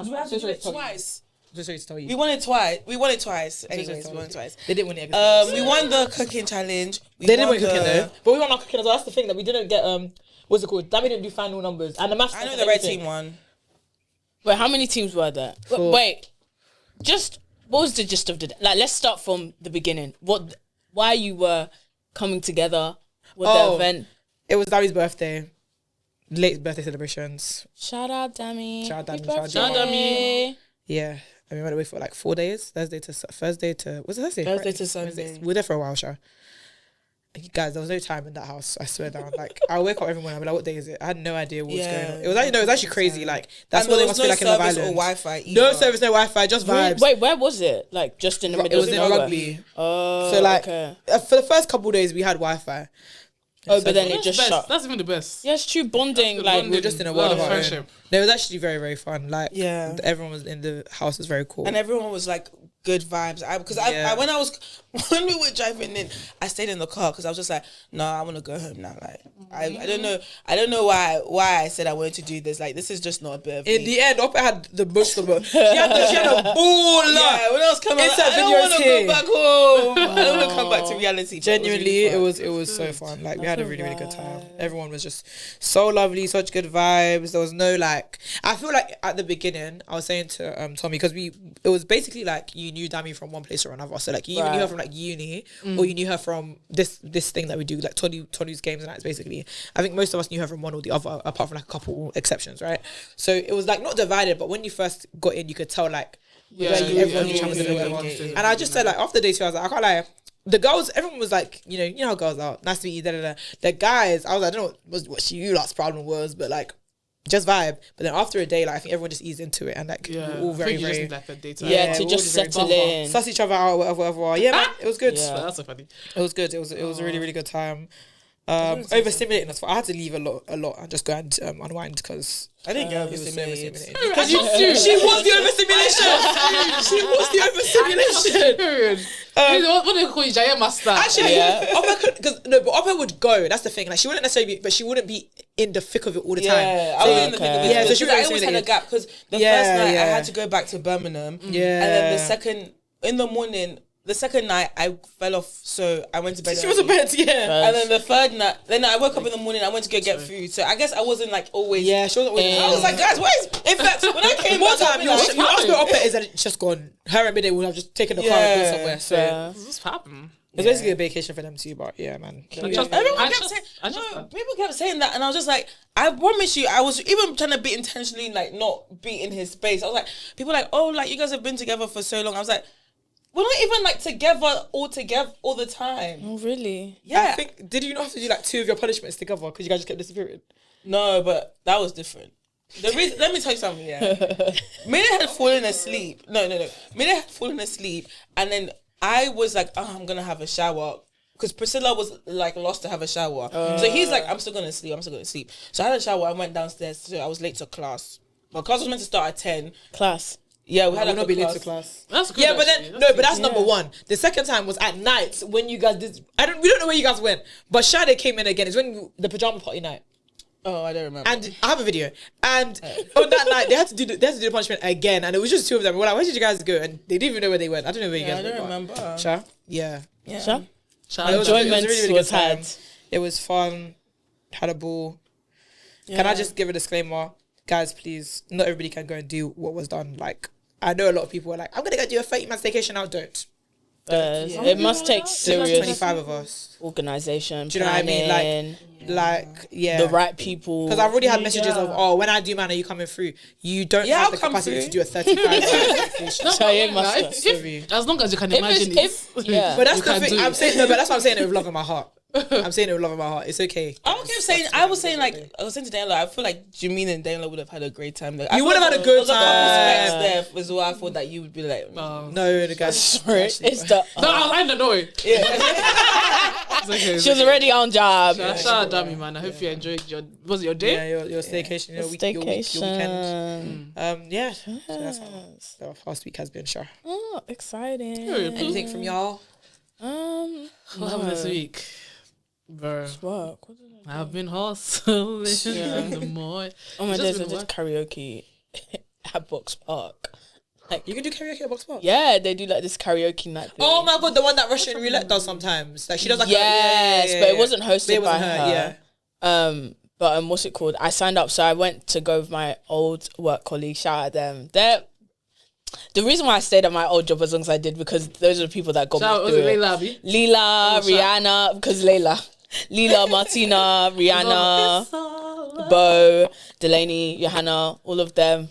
We had to do it twice. Just sorry to tell you. We won it twice. Anyways, we won it twice. They didn't win it. We won the cooking challenge. They didn't win cooking though. But we won our cooking as well. That's the thing that we didn't get. What's it called? That we didn't do final numbers. And the maths. I know the red team won. Wait, how many teams were there? Wait, what was the gist of the let's start from the beginning. Why you were coming together with the event? It was Dami's birthday. Late birthday celebrations. Shout out, Dami. Shout out, Dami. Yeah. And we went away for like 4 days. Thursday to Thursday. Thursday to Sunday. We were there for a while, Sha. You guys, there was no time in that house. I swear down. Like, I wake up every morning. I'm like, what day is it? I had no idea what was going on. It was actually crazy. Like, that's what they must feel like in Love Island. Or Wi-Fi. No service, no Wi-Fi, just vibes. Wait, where was it? Like, just in the middle. It was in rugby. Oh, so like, for the first couple of days, we had Wi-Fi. Oh, but then it just shut. That's even the best. Yeah, it's true bonding. Like, we were just in a world of our friendship. own. No, it was actually very, very fun. Like, yeah, everyone was in the house. Was very cool, and everyone was like good vibes. When we were driving in, I stayed in the car because I was just like, no, I want to go home now. Like, I don't know why I said I wanted to do this. Like, this is just not a bit of in me. the end, Opa had the most of it. She had a ball. Yeah, when I was coming, I don't want to go back home. I don't want to come back to reality. Genuinely, it was so fun. Like, we had a really, really good time. Everyone was just so lovely, such good vibes. There was no like. I feel like at the beginning, I was saying to Tommy, because it was basically like you knew Dami from one place or another. So like you either knew her from like uni, or you knew her from this thing that we do, like Tony's games and that's basically. I think most of us knew her from one or the other, apart from like a couple exceptions, right? So it was like not divided, but when you first got in, you could tell like everyone knew each other. And I just said like after day 2, I was like, I can't lie. The girls, everyone was like, you know how girls are. Nice to meet you. Da, da, da. The guys, I was like, I don't know what you lot's problem was, but like. Just vibe, but then after a day, like I think everyone just eased into it, and like we were all very, very, like a daytime. to just settle in, suss each other out, whatever. Yeah, man, it was good. Yeah, that's so funny. It was good. It was a really, really good time. Overstimulating us. I had to leave a lot, and just go and unwind because I didn't get overstimulated. Because she was the overstimulation. She was the overstimulation. What do they call you, Jaya Master? Actually, Oppa would go. That's the thing. Like she wouldn't necessarily be, but she wouldn't be in the thick of it all the time. I was in the thick of it. So she I always had a gap because the first night I had to go back to Birmingham. Yeah, and then the second night I fell off, so I went to bed. She was in bed, and then the third night, then I woke up in the morning. I went to go get food, so I guess I wasn't like always. Yeah, she wasn't always. I was like, guys, what is? In fact, when I came one time, you asked where Oppa is, and it's just gone. Her and Midday would have just taken the car and go somewhere. So what's happening? It's basically a vacation for them too, but yeah, man. People kept saying that, and I was just like, I promise you, I was even trying to be intentionally like not be in his space. I was like, people were like, oh, like you guys have been together for so long. I was like, we're not even like together all the time. Oh, really? Yeah. I think, did you not have to do like 2 of your punishments together because you guys just kept disappearing? No, but that was different. The reason, let me tell you something, yeah. Minnie had fallen asleep. No. Minnie had fallen asleep, and then I was like, oh, I'm gonna have a shower. Because Priscilla was like lost to have a shower. So he's like, I'm still gonna sleep. So I had a shower, I went downstairs, so I was late to class. My class was meant to start at 10. Class. Yeah, we had not be late to class. That's good. Yeah, but then that's number one. The second time was at night when you guys did. We don't know where you guys went, but Shade came in again. It's when the pajama party night. Oh, I don't remember. And I have a video. And on that night, they had to do the punishment again, and it was just 2 of them. We're like, where did you guys go? And they didn't even know where they went. I don't know where you guys went. I don't remember. Sha? Yeah. Sha? Enjoyment was had. It was fun. Had a ball. Yeah. Can I just give a disclaimer? Guys, please, not everybody can go and do what was done. Like, I know a lot of people are like, I'm going to go do a 30-man staycation now. Don't. It must take serious 25 of us. Organisation. Do you know what I mean? Like, yeah. The right people. Because I've already had messages of, oh, when I do man, are you coming through? You don't have the capacity to do a 35. As long as you can imagine it. But that's the thing. I'm saying, but that's what I'm saying it with love in my heart. I'm saying it with love in my heart. It's okay. I was saying to Daniela, I feel like Jameen and Daniela would have had a great time. Like, you would have had a good time. There was why I thought that you would be like, no, the guys. Sorry, it's the. I don't know. Yeah. She was already on job. Shout out, Dami, man. I hope you enjoyed your day. Yeah, your staycation, your weekend. Yeah. So that's how the past week has been. Sure. Oh, exciting. Anything from y'all? What happened this week? Bro, I've been hustling in the morning. Oh my days, I did karaoke at Box Park. Like, You can do karaoke at Box Park. yeah, they do like this karaoke night thing. Oh my god, the one that Russian Roulette does sometimes. Like she does like yes, but it wasn't hosted It wasn't by her, her. yeah. But what's it called? I signed up, so I went to go with my old work colleagues. Shout out them. The reason why I stayed at my old job as long as I did because those are the people that got Shout out, me was through it it. Leila Abi? Leela, Rihanna, because Leela, Martina, Rihanna, Bo, Delaney, Johanna, all of them.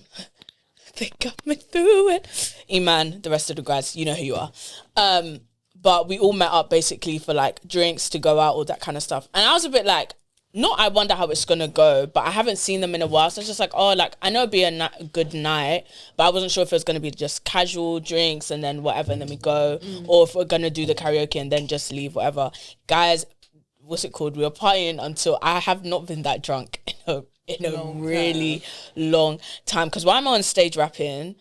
They got me through it. Iman, the rest of the grads, you know who you are. But we all met up basically for like drinks to go out, all that kind of stuff. And I was a bit like, not I wonder how it's gonna go, but I haven't seen them in a while. So it's just like, oh, like I know it'd be a good night, but I wasn't sure if it was gonna be just casual drinks and then whatever, and then we go, or if we're gonna do the karaoke and then just leave, whatever. Guys, what's it called? We were partying until I have not been that drunk in a really long time. Because while I'm on stage rapping,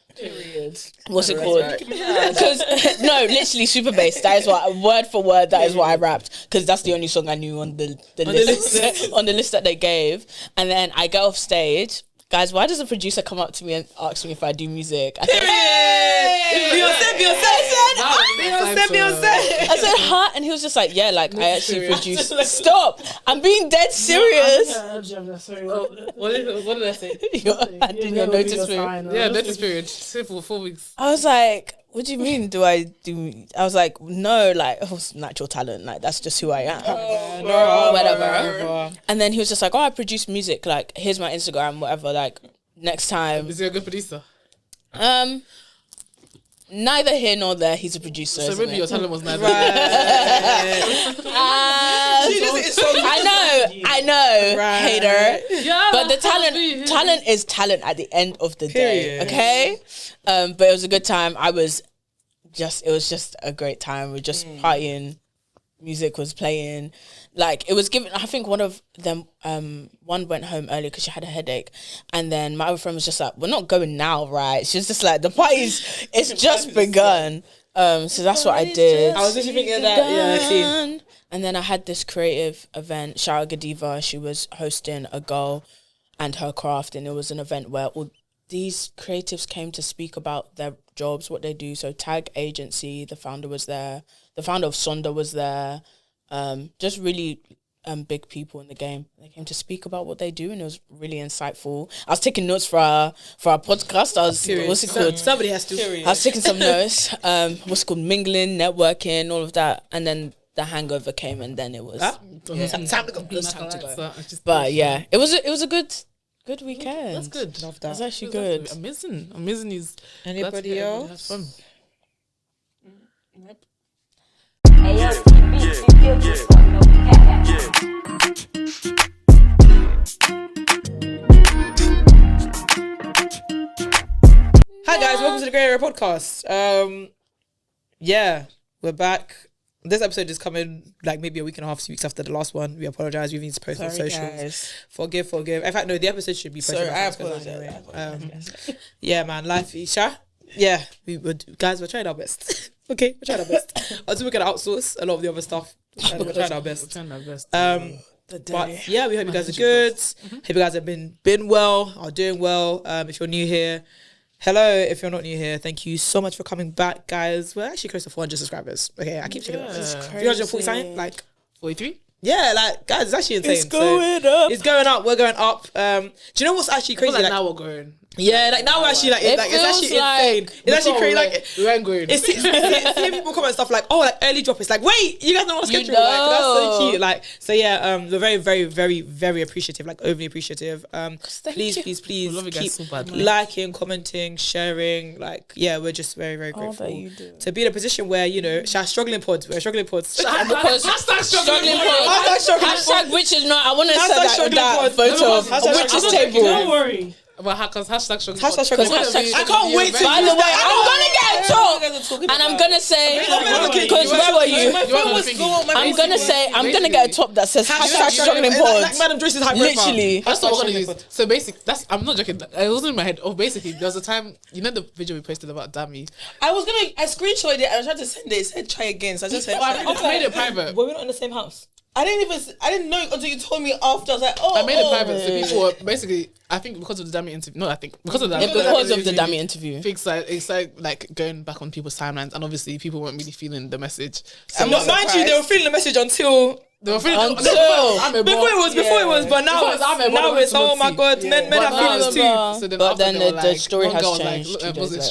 what's it called? Because no, literally super bass. That is what word for word. That is what I rapped because that's the only song I knew on the list on the list that they gave. And then I go off stage. Guys, why does a producer come up to me and ask me if I do music? I said, Beyonce. I said, huh? And he was just like, yeah, like I actually produce. Stop! I'm being dead serious. What did I say? I did your notice period. Yeah, notice period. Say for 4 weeks. I was like, what do you mean? I was like, no, like, oh, it's natural talent. Like, that's just who I am. Whatever. And then he was just like, oh, I produce music. Like, here's my Instagram, whatever. Like, next time. Is he a good producer? Neither here nor there. He's a producer. So maybe your talent was neither. I know, hater. Yeah, But the talent is talent at the end of the day. Okay. But it was a good time. It was just a great time. We were just partying. Music was playing. Like, it was given, I think one of them, one went home early because she had a headache. And then my other friend was just like, we're not going now, right? She was just like, the party's, it's just begun. So that's what I did. I was just thinking that. Yeah, and then I had this creative event. Shout out Godiva. She was hosting a girl and her craft. And it was an event where all these creatives came to speak about their jobs, what they do. So Tag Agency, the founder was there. The founder of Sonda was there. Just really big people in the game. They came to speak about what they do, and it was really insightful. I was taking notes for our podcast. What's it called? Somebody has to. I was taking some notes. What's it called? Mingling, networking, all of that, and then the hangover came, and then it was Time to go. it was time to go. But yeah, it was a good weekend. That's good. Love that. That's actually good. Amazing is. Anybody else? Has fun. Hi guys, welcome to the Grey Area Podcast. Yeah, we're back. This episode is coming like maybe a week and a half, 2 weeks after the last one. We apologize. We need to post on socials. Guys. Forgive. In fact, no, the episode should be posted. Sorry, I on socials apologize. anyway. Yeah, man, life, Isha. Yeah, we're trying our best. Okay, we're trying our best. Until we can outsource a lot of the other stuff. We're trying our best. But yeah, we hope you guys are good. Hope you guys have been well, are doing well. If you're new here, hello. If you're not new here, thank you so much for coming back, guys. We're actually close to 400 subscribers. Okay, I keep checking that. 340 something, like 43. Yeah, like guys, it's actually insane. It's going up. It's going up. We're going up. Do you know what's actually crazy? Like Like, now we're going. yeah, like now we're actually like, it's actually insane. It's actually crazy. Like we ain't going. it's seeing people comment stuff like, oh, like early drop. It's like, wait, you guys know what's scheduled. Like, that's so cute. Like, so yeah, we're very, very, very, very appreciative. Like overly appreciative. Please We love you guys keep so badly. liking, commenting, sharing. Like, yeah, we're just very, very grateful that you do. to be in a position where we're struggling pods. Because Hashtag struggling Hashtag struggling pod. Hashtag which is not. I want to Hashtag set that, struggling that pod. photo of Hashtag which is struggling table. pod. worry. Because hashtag struggling. Hashtag struggling pod. Hashtag I can't wait to. By the way, I'm gonna get a top, and I'm gonna say, because where were you? I'm gonna get a top that says hashtag struggling pod. Like Madam Joyce's high profile. Literally. That's what we're gonna use. So basic. I'm not joking. It wasn't in my head. Oh, basically, there was a time. You know the video we posted about Dami. I screenshotted it and I tried to send it. It said try again. So I just said, I just made it private. Were we not in the same house? I didn't know until you told me after. I was like, oh. I made it private, so people were basically. I think because of the dummy interview. No, I think because of that. Because of the dummy interview. It's like going back on people's timelines, and obviously people weren't really feeling the message. So mind you, they were feeling the message until. They were feeling Until before it was, but now it's oh my god, men have feelings too. So but then the story one has girl was changed. Like, was it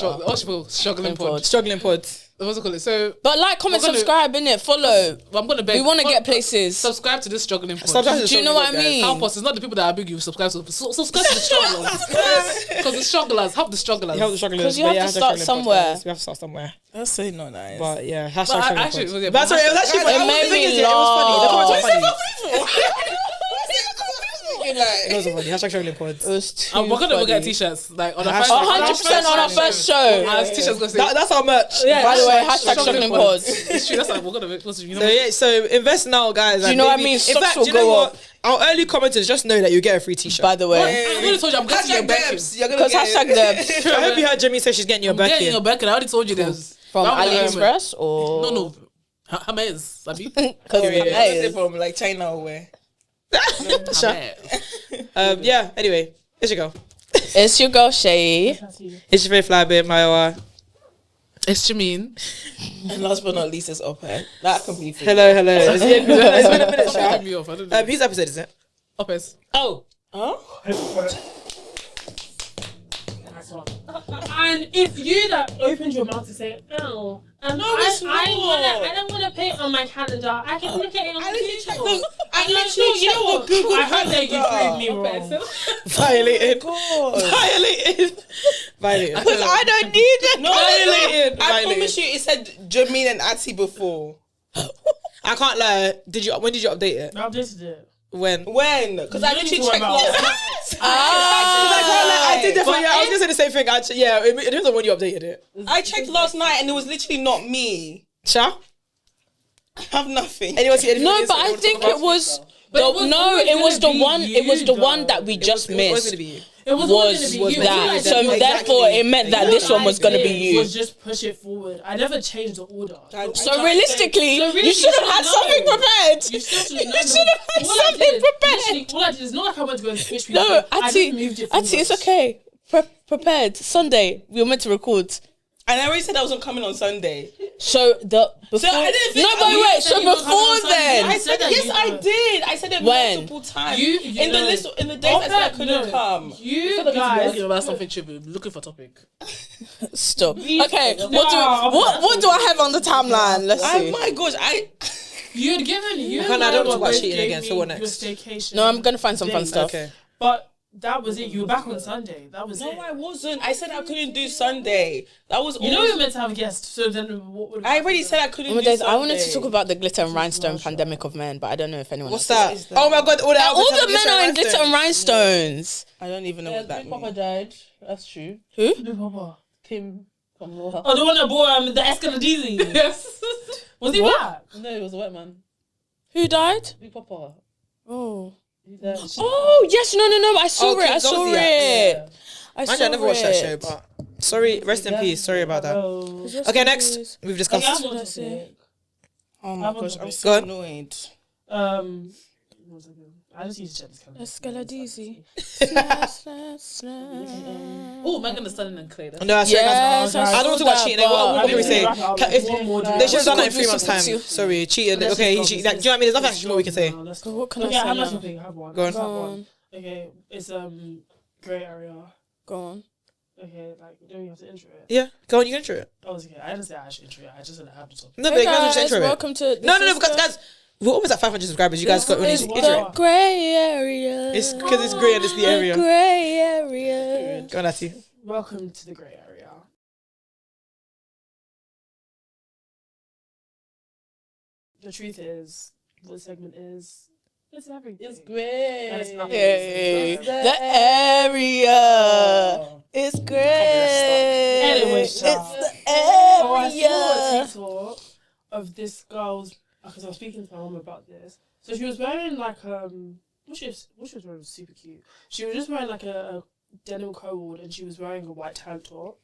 struggling pod? Struggling pods. What's it called? So, but like, comment, subscribe, innit? Follow. I'm gonna beg. We want to get places. Subscribe to this struggling pod. Do you know what I mean? Help us. It's not the people that are big. You subscribe to. Subscribe to the strugglers. Because the strugglers help the strugglers. Because you have to start somewhere. We have to start somewhere. That's so not nice. But yeah, But actually, that's sorry. It was actually It made me laugh. It was funny. Hashtag struggling pods. It was too we're gonna funny. get t-shirts like on our 100% on our first show. T-shirts gonna say. That's our merch. Yeah, By the way, hashtag struggling pods. It's true. That's like we're gonna make. You know, So yeah, so invest now, guys. Do you know what I mean? In Stocks fact, will do you know go what? up. Our early commenters just know that you get a free t-shirt. By the way, I already told you I'm getting your Birkin. because hashtag Debs I hope you heard Jimmy say she's getting your I'm getting Birkin. your Birkin. I already told you this. from That was the AliExpress or No. Hermes, Sabi. because Is from like China or where? Yeah. Anyway, here you go. it's your girl Shay. It's your favorite fly bit, Maiwa. It's Jameen. And last but not least, it's Opet. That can be free. Hello. It's been a minute, Something me off. I don't know. whose episode is it? Opes. Oh. Huh? And it's you that opened your mouth to say, oh. And No, it's not. I don't want to put it on my calendar. I can look at it on I literally checked Google. the- I literally checked the Google I heard that you calendar. proved me wrong. Violated. God. Violated. Because I don't need it. No, Violated. I promise you, it said Jameen and Atty before. I can't lie. When did you update it? I updated it. When? When? Because I You literally need to checked worry about last it. night. I did definitely. But I was gonna say the same thing. Actually, yeah, it depends on when you updated it. I checked last night and it was literally not me. Sha? I have nothing. Anyone see anything? No, on but Instagram I you think wanna it talk about? was. But it was always It was the gonna be one. It was the you, one though. that we just It was missed. gonna be you. It was Was that? So Exactly. therefore, it meant that this one was gonna be you. Was just push it forward. I never changed the order. So realistically, you should have had something prepared. You still should You know. should have had All I something did- prepared. literally, all I did is not like I went to go and switch people. No, I just moved it Auntie, it's forward. okay. Prepared. Sunday, we were meant to record. And I already said I wasn't coming on Sunday. So before. So I didn't think- No, but You wait. said So you were coming on before Sunday. then. I said that yes, you I know. did. I said it When? multiple times. You in the know. list, in the days I said I couldn't No. come. You Talking guys. about something trivial. Looking for topic. Stop. Okay. What do I have on the timeline? Let's Oh see. my gosh, You'd given you. I don't were talk about both cheating gave again, so me what your next? staycation No, I'm gonna find some fun thing. stuff. Okay. But that was it. You were back on Sunday. That was no, it. I wasn't. I said I couldn't do Sunday. That was You know always- we were meant to have a guest. So then what would I already said I couldn't Oh my do days, Sunday. I wanted to talk about the glitter and rhinestone pandemic of men, but I don't know if anyone. What's else that? Oh my god! All All the men are in glitter and rhinestones. I don't even know what that means. died. That's true. Who? Big Papa. Tim from Oh, the one that bought the Escaladizzi. Yes. Was he back? No, it was a white man. Who died? Big Papa. Oh. He died. Oh yes, no. I saw Oh, it. I King saw Zodiac. it. I Mind saw you, I never watched that it. show, but sorry, rest in peace. Sorry about that. Oh. Okay, next we've Okay, discussed. I have one topic. Oh my I gosh, want I'm to so Go on. annoyed. One second. I just need to check this calendar. Escaladizzi. Oh, Megan Thee Stallion and Clay. No, sorry, Yes, guys. I don't want to talk about cheating. What can we say? They should have done that in 3 months' time. Sorry, cheating. Let's Okay, just he go. like, do you know what I mean? There's nothing actually more we can say. What can Okay, I I say have now? something. I have one. Go on. I have Go one. on. Okay, it's grey area. Go on. Okay, like don't you have to intro it? Yeah, go on, you can intro it. Oh, okay. I didn't say I should intro it. I just said I have to talk. No, but Hey you guys guys, should intro it. welcome to. No, because guys, we're almost at 500 subscribers. You guys got This intro is it. what- the grey area. It's because it's grey and it's the The area. grey area. Go on, Natty. Welcome to the grey area. The truth is, what segment is, it's everything. It's great. And it's nothing. Hey, It's the area is great. Anyways, it's child. the Oh, I saw a area. TikTok of this girl's, because I was speaking to my mum about this. So she was wearing like what she was wearing was super cute. She was just wearing like a denim coat and she was wearing a white tank top.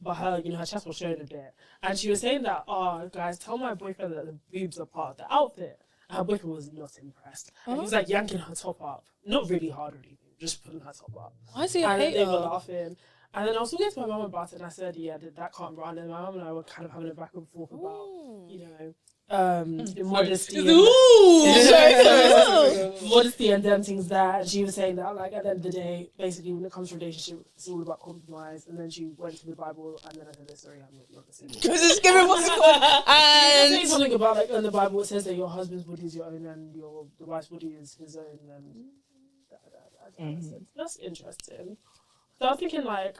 But her chest was showing a bit. And she was saying that, oh guys, tell my boyfriend that the boobs are part of the outfit. Her boyfriend was not impressed. And he was like yanking her top up, not really hard or anything, just putting her top up. Why is he a And hater? they were laughing. And then I was talking to my mum about it, and I said, yeah, that can't run. And my mum and I were kind of having a back and forth about, you know, modesty. Modesty and them things that. And she was saying that, like, at the end of the day, basically, when it comes to relationship, it's all about compromise. And then she went to the Bible, and then I said, sorry, I'm not listening. Just give me what's it called. Say And something about, like, in the Bible, it says that your husband's body is your own, and the wife's body is his own. And that's interesting. So I was thinking, like,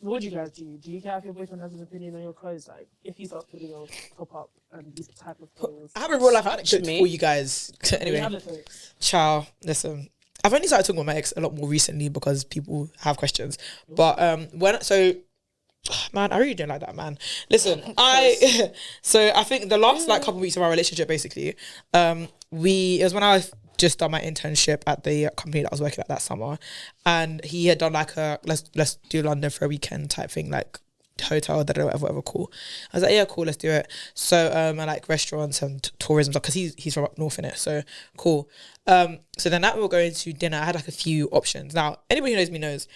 what do you guys do? Do you care if your boyfriend has an opinion on your clothes? Like, if he starts putting your top up and these type of things. I have a real life anecdote Me? for you guys. You Anyway, have the things. ciao. Listen, I've only started talking about my ex a lot more recently because people have questions. But man, I really don't like that man. Listen, so I think the last like couple of weeks of our relationship, basically, it was when I just done my internship at the company that I was working at that summer, and he had done like a let's do London for a weekend type thing, like hotel, whatever, cool. I was like, yeah, cool, let's do it. So I like restaurants and tourism stuff because he's from up north in it, so cool. So then that we were going to dinner. I had like a few options. Now anybody who knows me knows,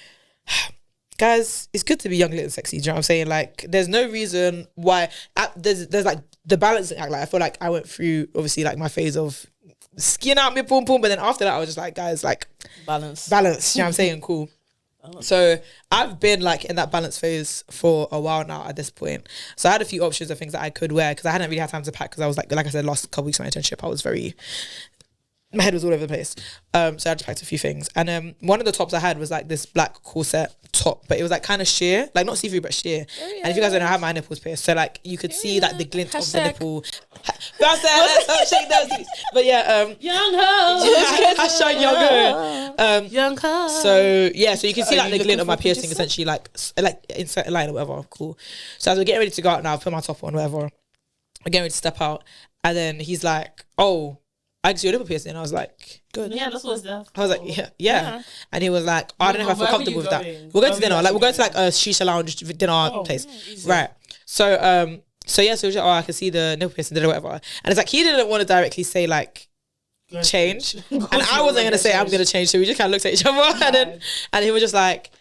guys, it's good to be young, lit, and sexy. Do you know what I'm saying? Like, there's no reason why. There's like the balancing act. Like, I feel like I went through obviously like my phase of skin out me boom boom, but then after that I was just like, guys, like balance. You know what I'm saying? Cool. So I've been like in that balance phase for a while now at this point. So I had a few options of things that I could wear because I hadn't really had time to pack because I was like I said, last couple weeks of my internship, I was my head was all over the place. So I just packed a few things. And one of the tops I had was like this black corset top, but it was like kind of sheer, like not see-through, but sheer. And if you guys don't know, I have my nipples pierced. So like you could see like the glint of the nipple. Let's shake those teeth. But yeah, Young ho. hashtag young ho. Young ho. So yeah, so you can see like the glint of my piercing essentially, like insert a line or whatever. Cool. So as we're getting ready to go out now, I put my top on, whatever. We're getting ready to step out. And then he's like, oh, I can see your nipple piercing. And I was like, good. Yeah, that's what's there. I was like, yeah. And he was like, I don't know if I feel comfortable with that. We're going to dinner. Like, we're going to like a shisha lounge dinner place. Right. So, so yeah, so he was like, oh, I can see the nipple piercing, whatever. And it's like, he didn't want to directly say like, change. And I wasn't going to say I'm going to change. So we just kind of looked at each other. And he was just like,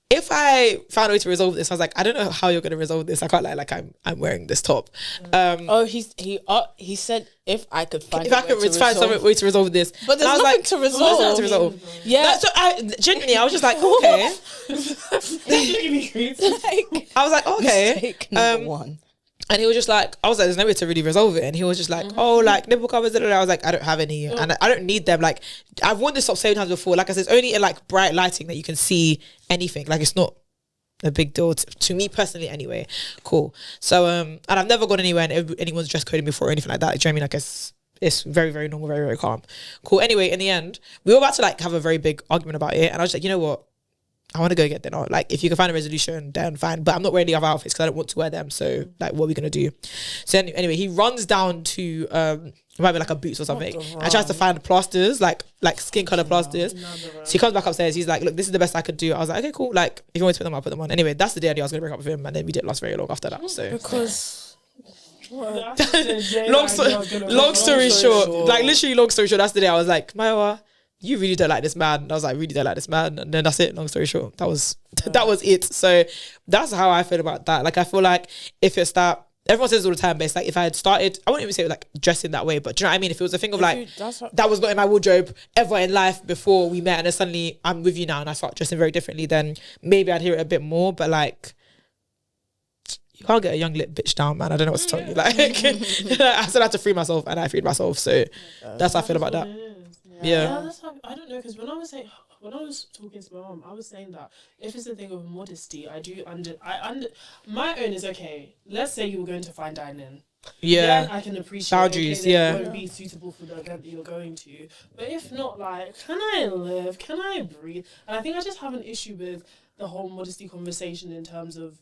if I found a way to resolve this, I was like, I don't know how you're going to resolve this. I can't lie, like I'm wearing this top. He said if I could find some way to resolve this, but there's nothing to resolve. Nothing to resolve. Yeah. So genuinely, I was just like, okay. I was like, okay. Mistake number one. And he was just like, I was like, there's no way to really resolve it. And he was just like, oh, like nipple covers. And I was like, I don't have any. And I don't need them. Like, I've worn this top so many times before. Like I said, it's only in like bright lighting that you can see anything. Like, it's not a big deal to me personally anyway. Cool. So, and I've never gone anywhere and anyone's dress coded before or anything like that. Do you know what I mean? Like, it's very, very normal, very, very calm. Cool. Anyway, in the end, we were about to like have a very big argument about it. And I was like, you know what? I want to go get dinner. Like, if you can find a resolution, then fine. But I'm not wearing the other outfits because I don't want to wear them. So, like, what are we going to do? So, anyway, he runs down to, it might be like a Boots or something, and tries to find plasters, like skin color plasters. So he comes back upstairs. He's like, look, this is the best I could do. I was like, okay, cool. Like, if you want me to put them on, I'll put them on. Anyway, that's the day I knew I was going to break up with him. And then we didn't last very long after that. So, Because long story short, like literally long story short, that's the day I was like, Maiwa, you really don't like this man. And I was like, really don't like this man. And then that's it. Long story short, that was it. So that's how I feel about that. Like, I feel like if it's that, everyone says all the time, but it's like if I had started, I wouldn't even say like dressing that way, but do you know what I mean? If it was a thing of like, that was not in my wardrobe ever in life before we met, and then suddenly I'm with you now and I start dressing very differently, then maybe I'd hear it a bit more. But like, you can't get a young lit bitch down, man. I don't know what to tell you. Like, I still had to free myself, and I freed myself. So that's how I feel about that. Yeah. That's how, I don't know, because when I was talking to my mom, I was saying that if it's a thing of modesty, my own is okay. Let's say you were going to fine dining. Yeah. Then I can appreciate boundaries. Okay, yeah. it won't be suitable for the event that you're going to. But if not, like, can I live? Can I breathe? And I think I just have an issue with the whole modesty conversation in terms of,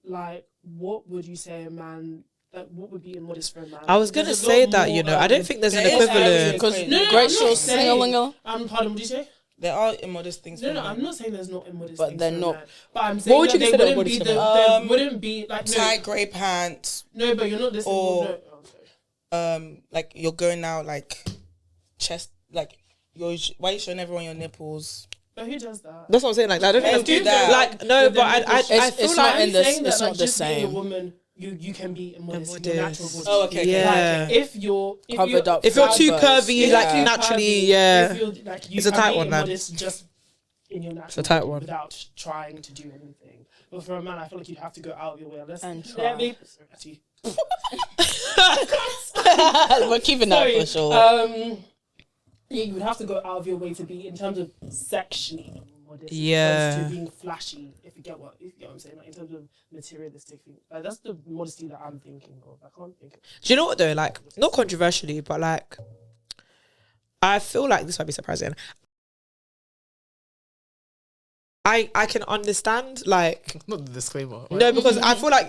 like, what would you say a man? Like, what would be immodest for a man? I was going to say that, you know. I don't think there's an equivalent. Because great short sing-a-lingo. Pardon, what did you say? There are immodest things. No, I'm not saying there's not immodest but things. they're for not. a man. But I'm saying What would you that consider wouldn't be immodest? they wouldn't be like tight grey pants. No, but you're not listening. Or, like you're going out like chest, like why are you showing everyone your nipples? But who does that? That's what I'm saying. Like I don't Men know. do that. Like no, but I It's feel not like in the- saying that, it's like, not the just being same. a woman, you can be immodest in your Immodest. natural body. Oh, okay. Yeah. Like, if you're Covered up. if you're too But- curvy, yeah. like too naturally, curvy, yeah. if you're, like, you It's a can tight be one, man. immodest just in your natural a tight body one. without trying to do anything. But for a man, I feel like you'd have to go out of your way. Unless And yeah, try. maybe, actually, We're keeping that sorry. for sure. Yeah, you would have to go out of your way to be, in terms of sexually modest, Yeah. as opposed to being flashy. If you get what I'm saying, like in terms of materialistic thing. That's the modesty that I'm thinking of. I can't think of. Do you know what though? Like, not controversially, but like, I feel like this might be surprising. I can understand, like, Not the disclaimer. no, because I feel like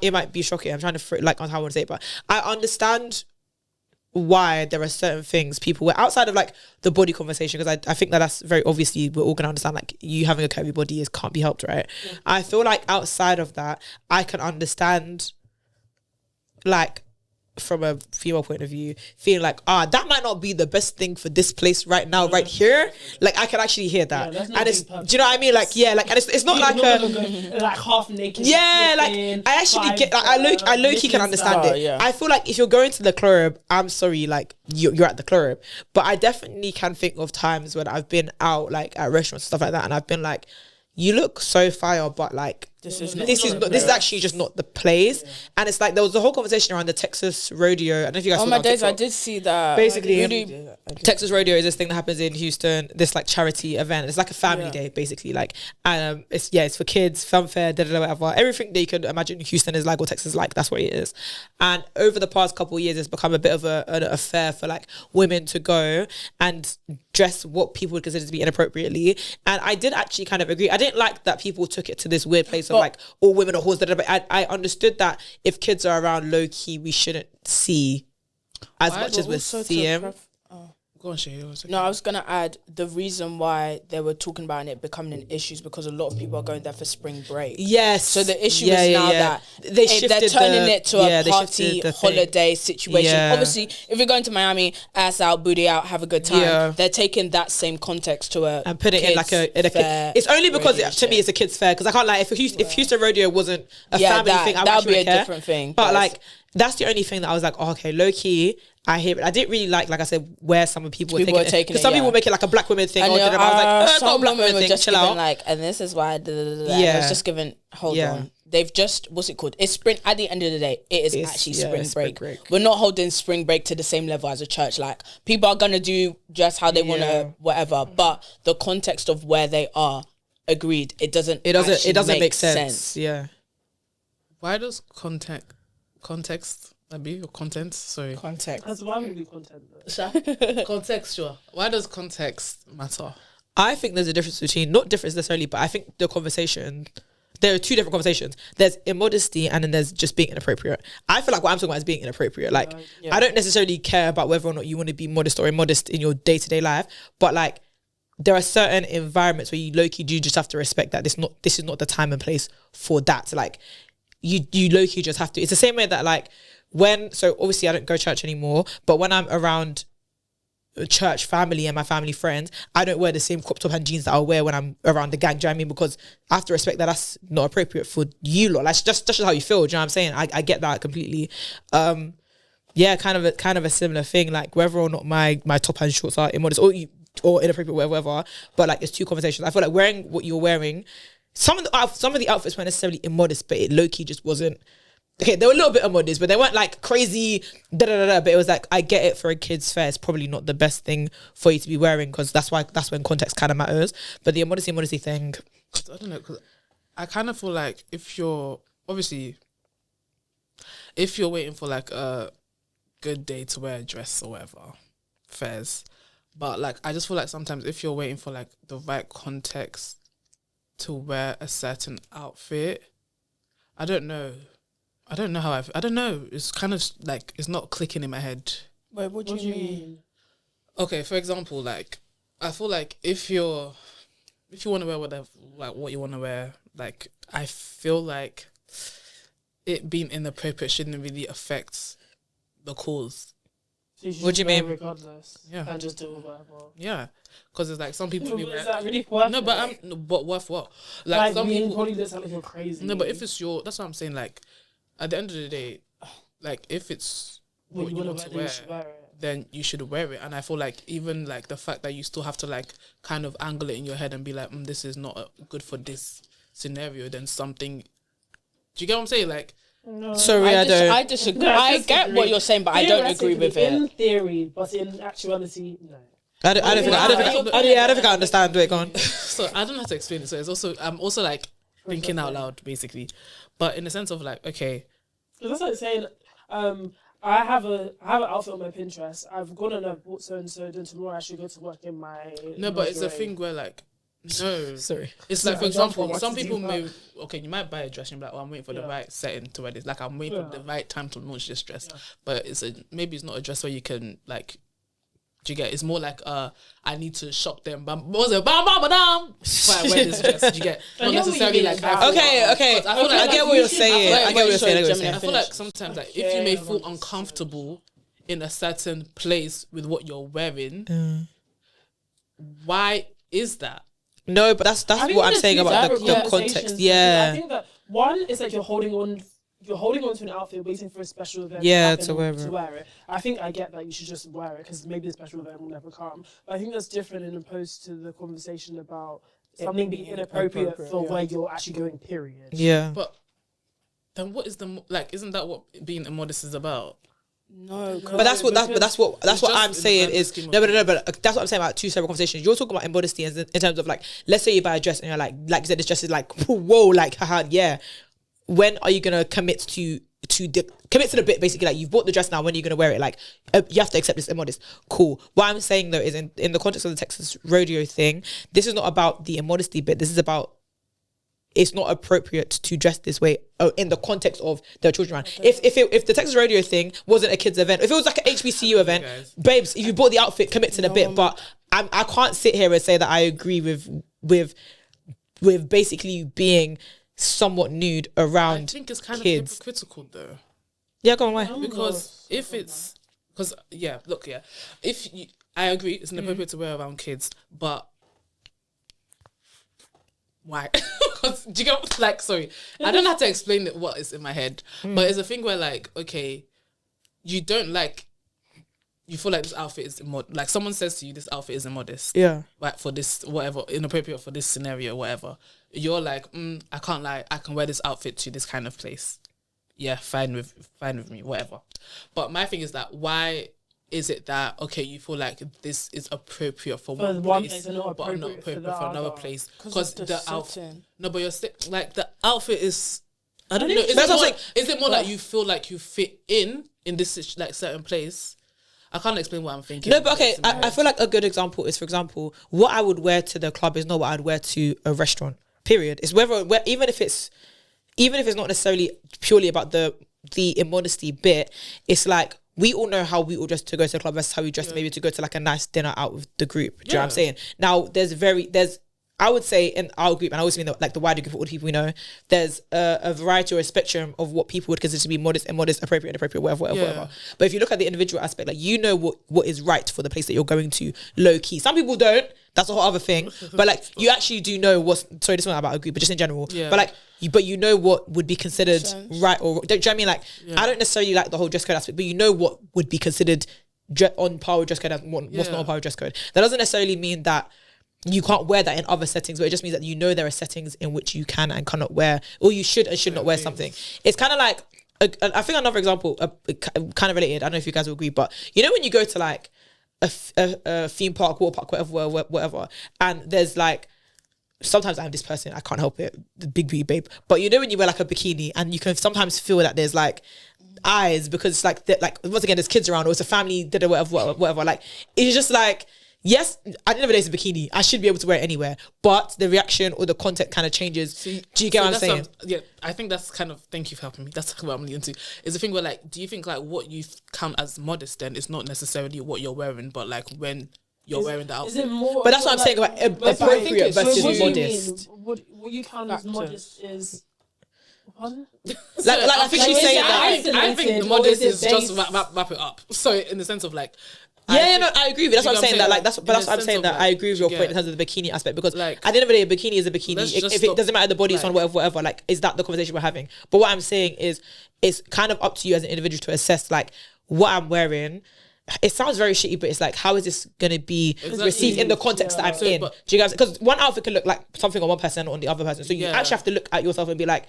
it might be shocking. I'm trying to like on how I want to say it, but I understand why there are certain things people were outside of like the body conversation, because I think that's very obviously we're all gonna understand, like, you having a curvy body can't be helped, right? I feel like outside of that I can understand, like, from a female point of view, feeling like that might not be the best thing for this place right now, right here. Like, I can actually hear that, Yeah, that's not and it's, being perfect. do you know what I mean? Like, yeah, like, and it's not You're like not a gonna go, like half naked. yeah, like sniffing, I actually five, get, like, I low key can licking understand stuff. it. yeah. I feel like if you're going to the club, I'm sorry, like you're at the club, but I definitely can think of times when I've been out like at restaurants and stuff like that, and I've been like, you look so fire, but like This this is actually just not the place. And it's like there was a whole conversation around the Texas rodeo. I don't know if you guys Oh saw my that on days, I TikTok. did see that. Basically, Really- Texas rodeo is this thing that happens in Houston, this like charity event. It's like a family Yeah. day, basically. Like, it's for kids, fun fair, whatever. Everything that you could imagine Houston is like, or Texas is like, that's what it is. And over the past couple of years, it's become a bit of a fair for like women to go and dress what people would consider to be inappropriately. And I did actually kind of agree. I didn't like that people took it to this weird place of But- like all women are whores. But I understood that if kids are around, low key, we shouldn't see as Why? much But as we're Also to seeing. Go on, Shay. No, I was gonna add the reason why they were talking about it becoming an issue is because a lot of people are going there for spring break. Yes. So the issue is now that they're turning it to a they party shifted the thing. holiday situation. Yeah. Obviously, if you're going to Miami, ass out, booty out, have a good time. Yeah. They're taking that same context to a and put it in like a fair it's only because rodeo to me shit. it's a kids fair, because I can't lie, if Houston rodeo wasn't a Yeah, family that- thing, I that would actually be a care. different thing, But but like that's the only thing that I was like, oh, okay, low key I hear it. I didn't really like I said, where some of people were People were taking it, taking because it, some yeah. people make it like a black women thing, And or I was like, it's not a some black women women were thing, just chill giving out. like, and this is why. Yeah, Yeah. it's just giving. Hold Yeah. on. They've just, what's it called? It's spring. At the end of the day, it is It's- actually yeah, spring it's break. spring break. We're not holding spring break to the same level as a church. Like, people are gonna do just how they Yeah. wanna, whatever. But the context of where they are, agreed. It doesn't It doesn't make sense. Yeah. Why does context, Abi, or content? Sorry. context. That's why we do content. Though. Contextual. Why does context matter? I think there's a difference between, not difference necessarily, but I think the conversation, there are two different conversations. There's immodesty and then there's just being inappropriate. I feel like what I'm talking about is being inappropriate. Like, I don't necessarily care about whether or not you want to be modest or immodest in your day-to-day life, but like, there are certain environments where you low-key do just have to respect that this is not the time and place for that. Like, you low-key just have to. It's the same way that like, so obviously I don't go to church anymore, but when I'm around church family and my family friends, I don't wear the same crop top and jeans that I'll wear when I'm around the gang. Do you know what I mean? Because I have to respect that that's not appropriate for you lot. Like, just how you feel. Do you know what I'm saying? I get that completely. Yeah, kind of a similar thing. Like, whether or not my top and shorts are immodest or inappropriate, whatever. But like, it's two conversations. I feel like wearing what you're wearing, some of the outfits weren't necessarily immodest, but it low key just wasn't. Okay, they were a little bit immodest, but they weren't like crazy But it was like, I get it, for a kid's fair, it's probably not the best thing for you to be wearing, because that's when context kind of matters. But the immodesty thing, I don't know, because I kind of feel like if you're waiting for like a good day to wear a dress or whatever, fairs. But like, I just feel like sometimes if you're waiting for like the right context to wear a certain outfit, I don't know how I don't know. It's kind of like, it's not clicking in my head. Wait, what do you mean? Okay, for example, like, I feel like if you want to wear whatever, like what you want to wear, like, I feel like it being inappropriate shouldn't really affect the cause. So you should What do you wear mean? regardless? Yeah. And just do whatever. Yeah, because it's like some people. Is that really worth No, it? but but worth what? Like, Like some me people. probably looks like you're crazy. No, but if it's your, that's what I'm saying. Like, at the end of the day, like if it's what you want to wear, you should wear it. then you should wear it. And I feel like even like the fact that you still have to like kind of angle it in your head and be like, this is not good for this scenario. Then something. Do you get what I'm saying? Like, No. Sorry, I don't. I disagree. No, I disagree. get what you're saying, but I don't agree with Theoretically, it. In theory, but in actuality, no. I don't think I understand where it gone. so I don't know how to explain it. So it's also I'm also like thinking out loud basically, but in the sense of like, okay, Because that's like saying, I have an outfit on my Pinterest. I've gone and I've bought so and so. Then tomorrow I should go to work in my. no, but it's a lingerie. thing where like, no, Sorry. it's like, for I don't know example, what some to people do, may, but- okay, you might buy a dress and be like, oh, I'm waiting for the Yeah. right setting to wear this. Like, I'm waiting for the right time to launch this dress. But maybe it's not a dress where you can, like, do you get? It's more like, I need to shock them. Bam, what was it? Bam, bam, bam. Before I wear this dress. Do you get? I Not get what you necessarily mean, like. but- Okay. I feel like I get what you're saying. I get what you're saying. I feel like sometimes, like, if you may feel uncomfortable in a certain place with what you're wearing, why is that? No, but that's I think what I'm there's saying two about separate the conversations. context. I Yeah. think that one is like you're holding on to an outfit waiting for a special event Yeah, happen to wear it. to wear it. I think I get that you should just wear it because maybe the special event will never come. But I think that's different in opposed to the conversation about something being inappropriate for where you're actually going, period. Yeah. But then what is like? Isn't that what being immodest is about? No, But that's what It's what just I'm in the saying grand is scheme of no, but that's what I'm saying about two separate conversations. You're talking about immodesty in terms of like, let's say you buy a dress and you're like you said, this dress is like whoa, like haha, yeah. When are you gonna commit to the bit? Basically, like you've bought the dress now. When are you gonna wear it? Like you have to accept this immodest. Cool. What I'm saying though is in the context of the Texas rodeo thing, this is not about the immodesty bit. This is about it's not appropriate to dress this way in the context of their children around. If the Texas rodeo thing wasn't a kids event, if it was like an HBCU event, babes, if you bought the outfit, commit to the bit. But I can't sit here and say that I agree with basically being somewhat nude around I think it's kind kids. of hypocritical though. Yeah, go on, why? Because if it's if you, I agree, it's inappropriate to wear around kids, but why? Because do you get like? Sorry, I don't have to explain what is in my head, but it's a thing where like, okay, you don't like. You feel like this outfit is like someone says to you, this outfit is immodest. Yeah. Like for this, whatever, inappropriate for this scenario, whatever. You're like, I can't lie, I can wear this outfit to this kind of place. Yeah, fine with me, whatever. But my thing is that why is it that okay, you feel like this is appropriate for one place and not but not appropriate appropriate for another other? place? 'Cause Because of the the outfit. setting. No, but you're like the outfit is. I don't know. think Is that's it, what more, I'm saying. is it more like you feel like you fit in this like certain place? I can't explain what I'm thinking. No, but okay, It's in my I head. feel like a good example is, for example, what I would wear to the club is not what I'd wear to a restaurant. Period. It's even if it's not necessarily purely about the immodesty bit, it's like we all know how we all dress to go to the club versus how we dress maybe to go to like a nice dinner out with the group. Do you know what I'm saying? Now there's I would say in our group, and I always mean like the wider group of all the people we know, there's a variety or a spectrum of what people would consider to be modest, immodest, appropriate, inappropriate, whatever. But if you look at the individual aspect, like you know what is right for the place that you're going to, low key. Some people don't. That's a whole other thing. But like you actually do know what's. Sorry, this is not about a group, but just in general. Yeah. But like you know what would be considered right or do you know what I mean? Like I don't necessarily like the whole dress code aspect, but you know what would be considered on par with dress code and what's not on par with dress code. That doesn't necessarily mean that you can't wear that in other settings, but it just means that you know there are settings in which you can and cannot wear, or you should and should not wear something. It's kind of like, I think another example, kind of related, I don't know if you guys will agree, but you know when you go to like a theme park, water park, whatever, and there's like, sometimes I'm this person, I can't help it, the big booty babe, but you know when you wear like a bikini and you can sometimes feel that there's like eyes because it's like once again there's kids around or it's a family, whatever, like it's just like, yes, at the end of the day, it's a bikini. I should be able to wear it anywhere. But the reaction or the content kind of changes. Do you get what I'm saying? Yeah, I think that's kind of, thank you for helping me. That's what I'm leading to. Is the thing where like, do you think like what you count as modest then is not necessarily what you're wearing, but like when you're wearing the outfit? Is it more? But that's what I'm saying about appropriate So versus what do you modest. mean? What you count as modest is Pardon? I think she's saying that. I think the modesty is just wrap it up. So in the sense of like. I agree with you. That's what I'm saying. That like that's what I'm saying. That like, I agree with your point in terms of the bikini aspect, because like, at the end of the day, a bikini is a bikini. If it doesn't matter the body it's on, whatever. Like, is that the conversation we're having? But what I'm saying is, it's kind of up to you as an individual to assess like what I'm wearing. It sounds very shitty, but it's like, how is this going to be received in the context that I'm in? Do you guys? Because one outfit can look like something on one person or on the other person. So you actually have to look at yourself and be like,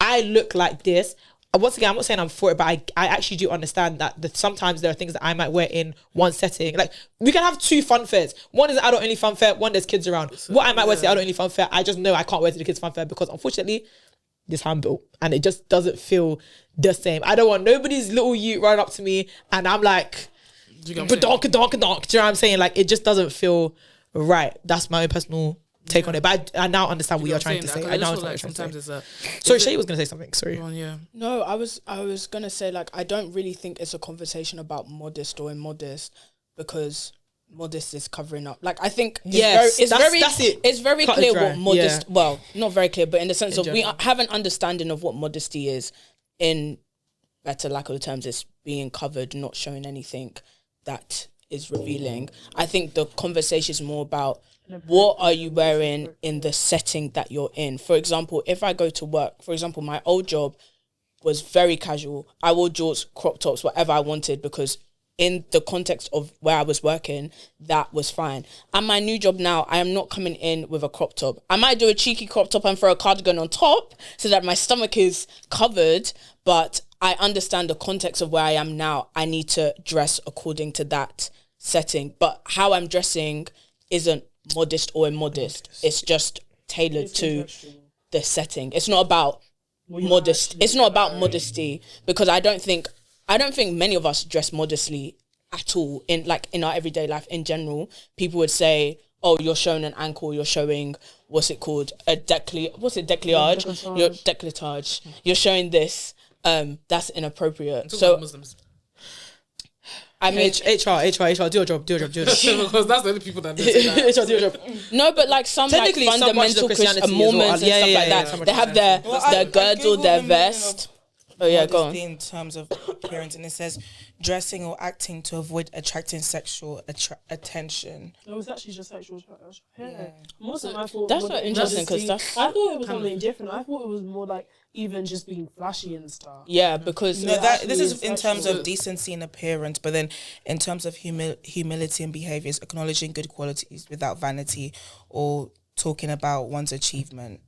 I look like this. Once again, I'm not saying I'm for it, but I actually do understand that sometimes there are things that I might wear in one setting. Like, we can have two fun fairs. One is an adult only fun fair, one there's kids around. What I might wear to the adult only fun fair, I just know I can't wear to the kids fun fair because unfortunately, this hand built and it just doesn't feel the same. I don't want nobody's little you running up to me and I'm like, donk. Do you know what I'm saying? Like, it just doesn't feel right. That's my own personal take on it, but I now understand what you're trying to say. I now understand sometimes it's a. Sorry, Shay was going to say something. Sorry. No, I was going to say, like, I don't really think it's a conversation about modest or immodest, because modest is covering up. Like, I think it's very clear what modest. Yeah. Well, not very clear, but in the sense of we have an understanding of what modesty is. In better lack of the terms, it's being covered, not showing anything that is revealing. I think the conversation is more about, what are you wearing in the setting that you're in? For example, if I go to work, for example, my old job was very casual. I wore jorts, crop tops, whatever I wanted, because in the context of where I was working, that was fine. And my new job now, I am not coming in with a crop top. I might do a cheeky crop top and throw a cardigan on top so that my stomach is covered, but I understand the context of where I am now. I need to dress according to that setting. But how I'm dressing isn't modest or immodest. It's just tailored to the setting. It's not about modest. It's not about modesty, because I don't think many of us dress modestly at all in our everyday life. In general, people would say, "Oh, you're showing an ankle. You're showing what's it called? Decolletage. Your décolletage. You're showing this. That's inappropriate." So Muslims. I mean, HR, do your job. Because that's the only people that do that. HR, do your job. No, but like some like fundamental Christian Mormons and stuff like that, they have their girdle, their vest. Oh yeah, go on. In terms of appearance, and it says dressing or acting to avoid attracting sexual attention. It was actually just sexual attraction. Yeah. Most of I thought that's not interesting, because I thought it was something different. I thought it was more like even just being flashy and stuff. Yeah, because this is in terms of decency and appearance, but then in terms of humility and behaviors, acknowledging good qualities without vanity or talking about one's achievement.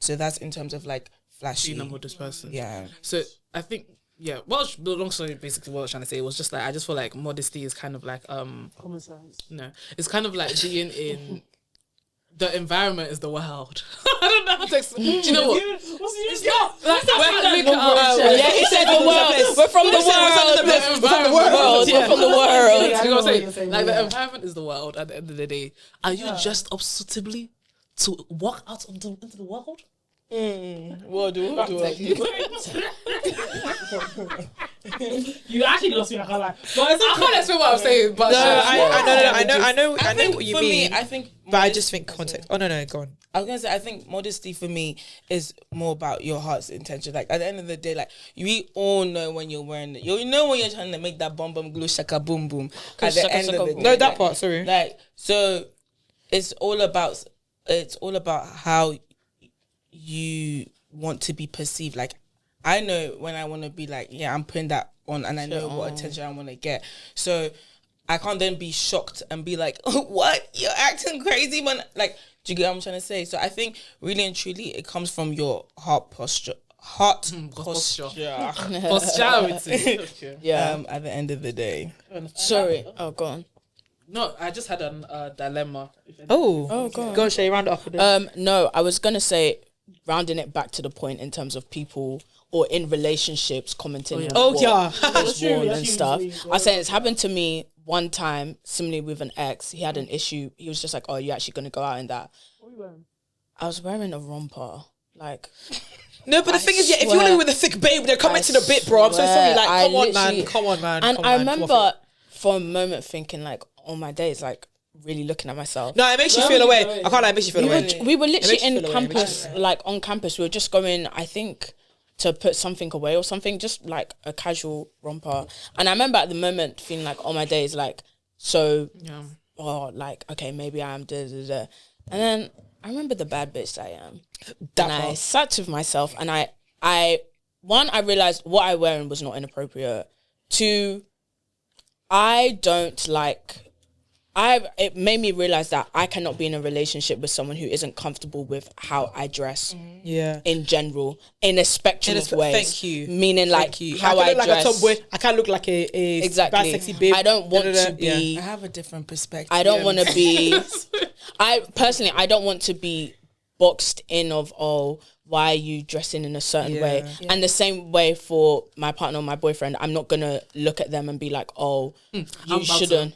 So that's in terms of like flashy. Being a modest person. Yeah. So I think well, the long story basically what I was trying to say was just like, I just feel like modesty is kind of like common sense. No, it's kind of like being in. The environment is the world. I don't know how to explain. Do you know what? It's not. He said the world. We're from the world. We're from the world. You know what I'm saying? Like, the environment is the world at the end of the day. Are you just up suitably to walk out into the world? What do you actually lost me. I can't lie. I can't explain what I'm saying. But I know what you mean. I think, but I just think context. Oh no, go on. I was gonna say, I think modesty for me is more about your heart's intention. Like, at the end of the day, like, we all know when you're wearing it. You know when you're trying to make that bum glue shaka boom boom. At the end of the day, no, that part. Sorry. Like, so it's all about how you want to be perceived. Like, I know when I want to be like, yeah, I'm putting that on, and I know what attention I want to get. So I can't then be shocked and be like, oh, what? You're acting crazy when, like, do you get what I'm trying to say? So I think really and truly it comes from your heart posture. Posture. Yeah. At the end of the day. Sorry. Oh, go on. No, I just had a dilemma. Oh, go on. Go on, Shay, round it up with it. No, I was gonna say, rounding it back to the point in terms of people or in relationships commenting on what is worn and stuff. I was saying it's happened to me one time, similarly with an ex. He had an issue. He was just like, "Oh, you're actually gonna go out in that?" What are you wearing? I was wearing a romper, like. No, but the thing is, if you're living with a thick babe, they're commenting a bit, bro. I'm so sorry. Like, come on, man. And I remember for a moment thinking, like, on my days, like, really looking at myself. No, it makes you feel away. I can't lie, it makes you feel away. We were literally makes you in feel away, it makes you campus, like on campus. We were just going, I think, to put something away or something, just like a casual romper. And I remember at the moment feeling like, oh, my day is like so, like, okay, maybe I am da da da. And then I remember the bad bitch that I am. And I sat with myself and I realized what I wearing was not inappropriate. 2, it made me realize that I cannot be in a relationship with someone who isn't comfortable with how I dress. In general, in a spectrum of ways. Thank you. Meaning like how I look dress. like a tomboy. I can't look like a Exactly. bad sexy babe. I don't want to be. I have a different perspective. I don't want to be. I don't want to be boxed in of why are you dressing in a certain way? Yeah. And the same way for my partner or my boyfriend, I'm not gonna look at them and be like, you shouldn't. You shouldn't.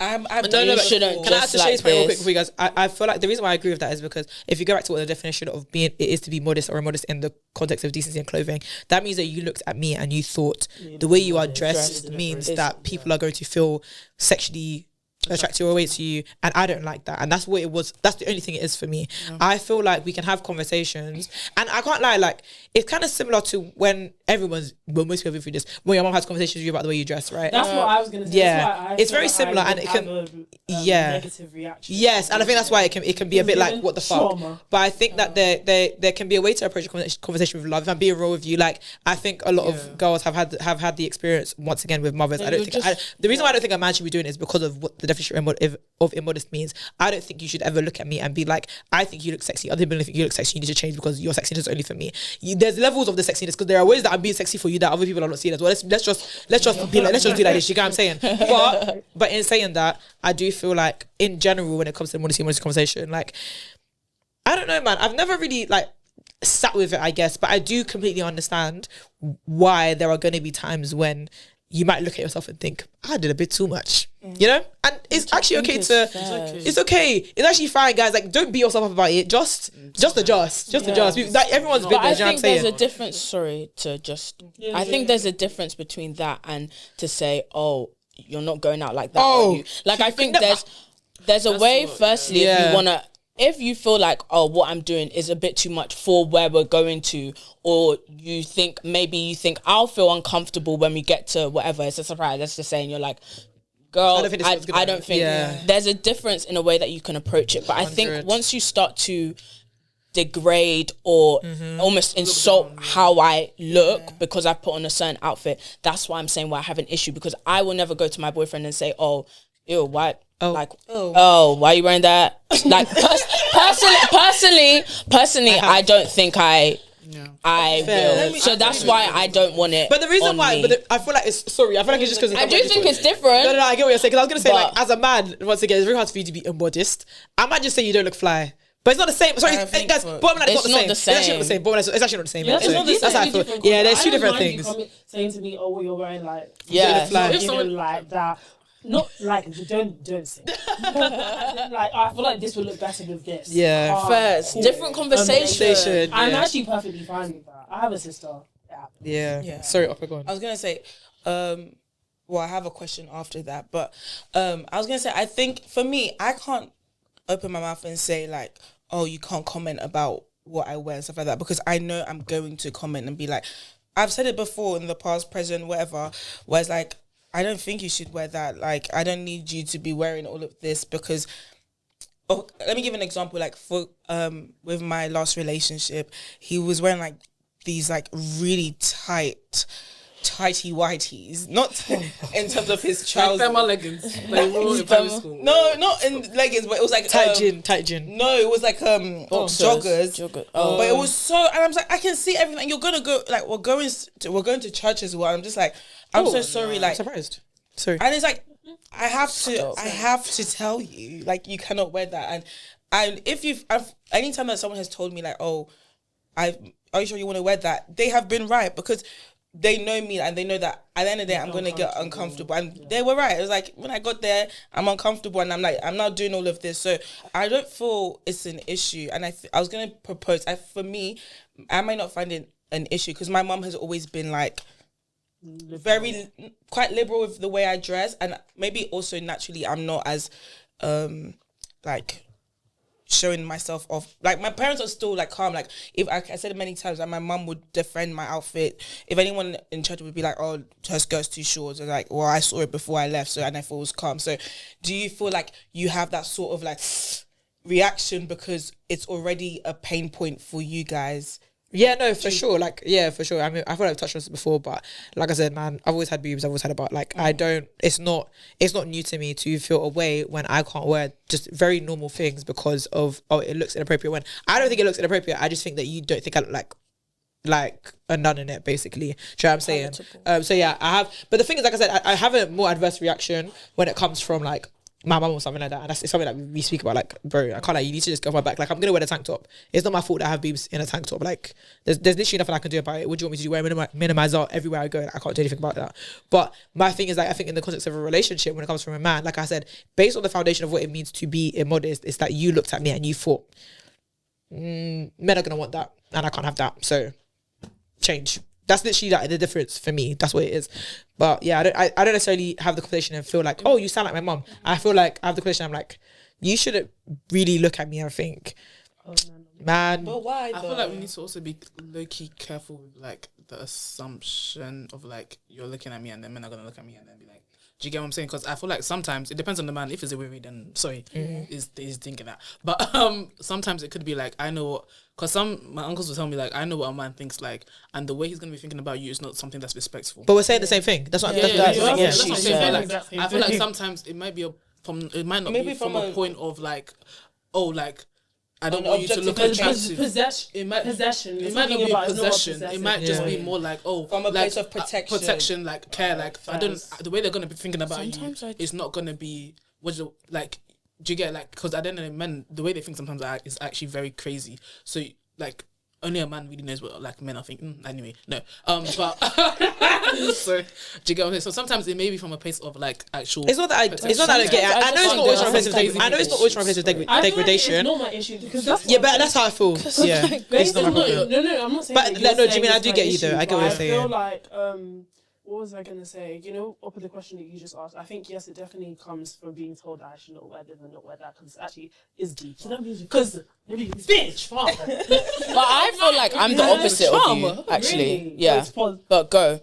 Can I ask just the like shades real quick this. for you guys? I feel like the reason why I agree with that is because if you go back to what the definition of being it is to be modest or immodest in the context of decency and clothing, that means that you looked at me and you thought the way you are dressed means that people are going to feel sexually attracted or way to you, and I don't like that, and that's what it was. That's the only thing it is for me. I feel like we can have conversations, and I can't lie, like it's kind of similar to when most people have been through this, when your mom has conversations with you about the way you dress, right? That's what I was gonna say. Yeah, it's very similar, and it can negative reaction. Yes, and I think that's why it can be a bit like what the fuck. But I think that there can be a way to approach a conversation with love. If I'm being real with you, like I think a lot of girls have had the experience once again with mothers. I don't think the reason why I don't think a man should be doing it is because of what the definition of immodest means. I don't think you should ever look at me and be like, I think you look sexy. Other people think you look sexy. You need to change because your sexiness is only for me. There's levels of the sexiness because there are ways that I'm being sexy for you that other people are not seeing as well. Let's just be like, let's just do like this. You get what I'm saying? But in saying that, I do feel like in general when it comes to modesty conversation, like I don't know, man. I've never really like sat with it, I guess, but I do completely understand why there are going to be times when you might look at yourself and think, I did a bit too much, you know? And it's actually okay to, it's okay. It's actually fine, guys. Like, don't beat yourself up about it. Just adjust. Like, everyone's been there, you know what I'm saying? There's a difference, I think there's a difference between that and to say, you're not going out like that, are you? Like, I think there's a way, firstly, if you feel like, what I'm doing is a bit too much for where we're going to, or you think I'll feel uncomfortable when we get to whatever, it's a surprise, let's just say, and you're like, girl, I don't think there's a difference in a way that you can approach it. But I think once you start to degrade or almost insult how I look because I put on a certain outfit, that's why I'm saying why I have an issue, because I will never go to my boyfriend and say, ew, what? Why are you wearing that? Like personally, I don't think I will. So that's why I don't want it. But the reason why, I feel like it's just because I do think it's different. No, I get what you're saying. Because I was gonna say, like, as a man, once again, it's very hard for you to be immodest. I might just say you don't look fly. But it's not the same. Sorry, guys. Bottom line, it's not the same. It's actually not the same. Bottom line, it's actually not the same. It's not the same. That's how I feel. Yeah, there's two different things. Saying to me, what you're wearing, like, If someone like that. Not like don't say. Like I feel like this would look better with this. Yeah, first different conversation. I'm actually perfectly fine with that. I have a sister. Yeah. Sorry, go on. I was gonna say, well, I have a question after that, but I was gonna say, I think for me, I can't open my mouth and say like, you can't comment about what I wear and stuff like that, because I know I'm going to comment and be like, I've said it before in the past, present, whatever, where it's like, I don't think you should wear that. Like, I don't need you to be wearing all of this because... let me give an example. Like, for with my last relationship, he was wearing, like, these, like, really tighty whiteys. Not in terms of his trousers. Like thermal leggings. Like, in primary school. No, not in leggings, but it was like... Tight gin. No, it was like joggers. But it was so... And I was like, I can see everything. You're going to go... Like, we're going to church as well. I'm just like... I'm so sorry, like... I'm surprised. Sorry. And it's like, I have to tell you, like, you cannot wear that. And if anytime that someone has told me, like, are you sure you want to wear that? They have been right, because they know me and they know that at the end of the day, I'm going to get uncomfortable. And they were right. It was like, when I got there, I'm uncomfortable and I'm like, I'm not doing all of this. So I don't feel it's an issue. And I was going to propose, for me, I might not find it an issue because my mom has always been like, quite liberal with the way I dress, and maybe also naturally I'm not as like showing myself off. Like my parents are still like calm. Like if I said it many times, like my mum would defend my outfit. If anyone in church would be like, "Oh, her skirt's too short," or like, "Well, I saw it before I left, so and I thought it was calm." So, do you feel like you have that sort of like reaction because it's already a pain point for you guys? Yeah, no, for sure. Like, yeah, for sure. I mean, I feel like I've touched on this before, but like I said, man, I've always had boobs. I've always had a butt. Like, it's not new to me to feel a way when I can't wear just very normal things because of, it looks inappropriate. When I don't think it looks inappropriate. I just think that you don't think I look like a nun in it, basically. Do you know what I'm saying? So yeah, I have, but the thing is, like I said, I have a more adverse reaction when it comes from like my mum or something like that, and that's something that we speak about. Like, bro, I can't, like, you need to just go off my back. Like, I'm gonna wear the tank top. It's not my fault that I have boobs in a tank top. Like, there's literally nothing I can do about it. What do you want me to do? Wear minimizer everywhere I go? Like, I can't do anything about that. But my thing is, like, I think in the context of a relationship, when it comes from a man, like I said, based on the foundation of what it means to be immodest, it's that you looked at me and you thought, men are gonna want that, and I can't have that. So, change. That's literally like the difference for me. That's what it is. But yeah, I don't necessarily have the conversation and feel like, oh, you sound like my mum. I feel like I have the conversation. I'm like, you shouldn't really look at me and think, man. But why? I feel like we need to also be low key careful with like the assumption of like you're looking at me and then men are gonna look at me and then be like, do you get what I'm saying? Because I feel like sometimes it depends on the man. If it's a weary, then sorry, is thinking that. But sometimes it could be like, I know, because my uncles will tell me like, I know what a man thinks like, and the way he's gonna be thinking about you is not something that's respectful. But we're saying the same thing. That's what that's what I'm she saying. said. Like, I feel like sometimes it might be it might not be from a point of like, oh, like, I don't want you to look attractive. Possession. It might not be possession. It might just be more like, oh, from a like, place of protection. Protection, like care, like I don't. The way they're gonna be thinking about you is not gonna be like. Do you get like? Because at the end of the day, men, the way they think sometimes is actually very crazy. So like. Only a man really knows what like men are thinking. Anyway, no. But so do you get what I'm saying? So sometimes it may be from a place of like actual. It's not that I don't get it. I know it's not always from a place of degradation. I know it's not always from a place of degradation. It's not my issue because that's but that's how I feel. Yeah, it's not my problem. No, I'm not saying. But no, Jimmy, I do get you though. I get what you're saying. I feel like what was I gonna say? You know, up with the question that you just asked, I think yes, it definitely comes from being told that I should not wear this and not wear that because it actually is deep. So that means because bitch, father. But I feel like I'm the opposite of you, actually. Really? Yeah, but go.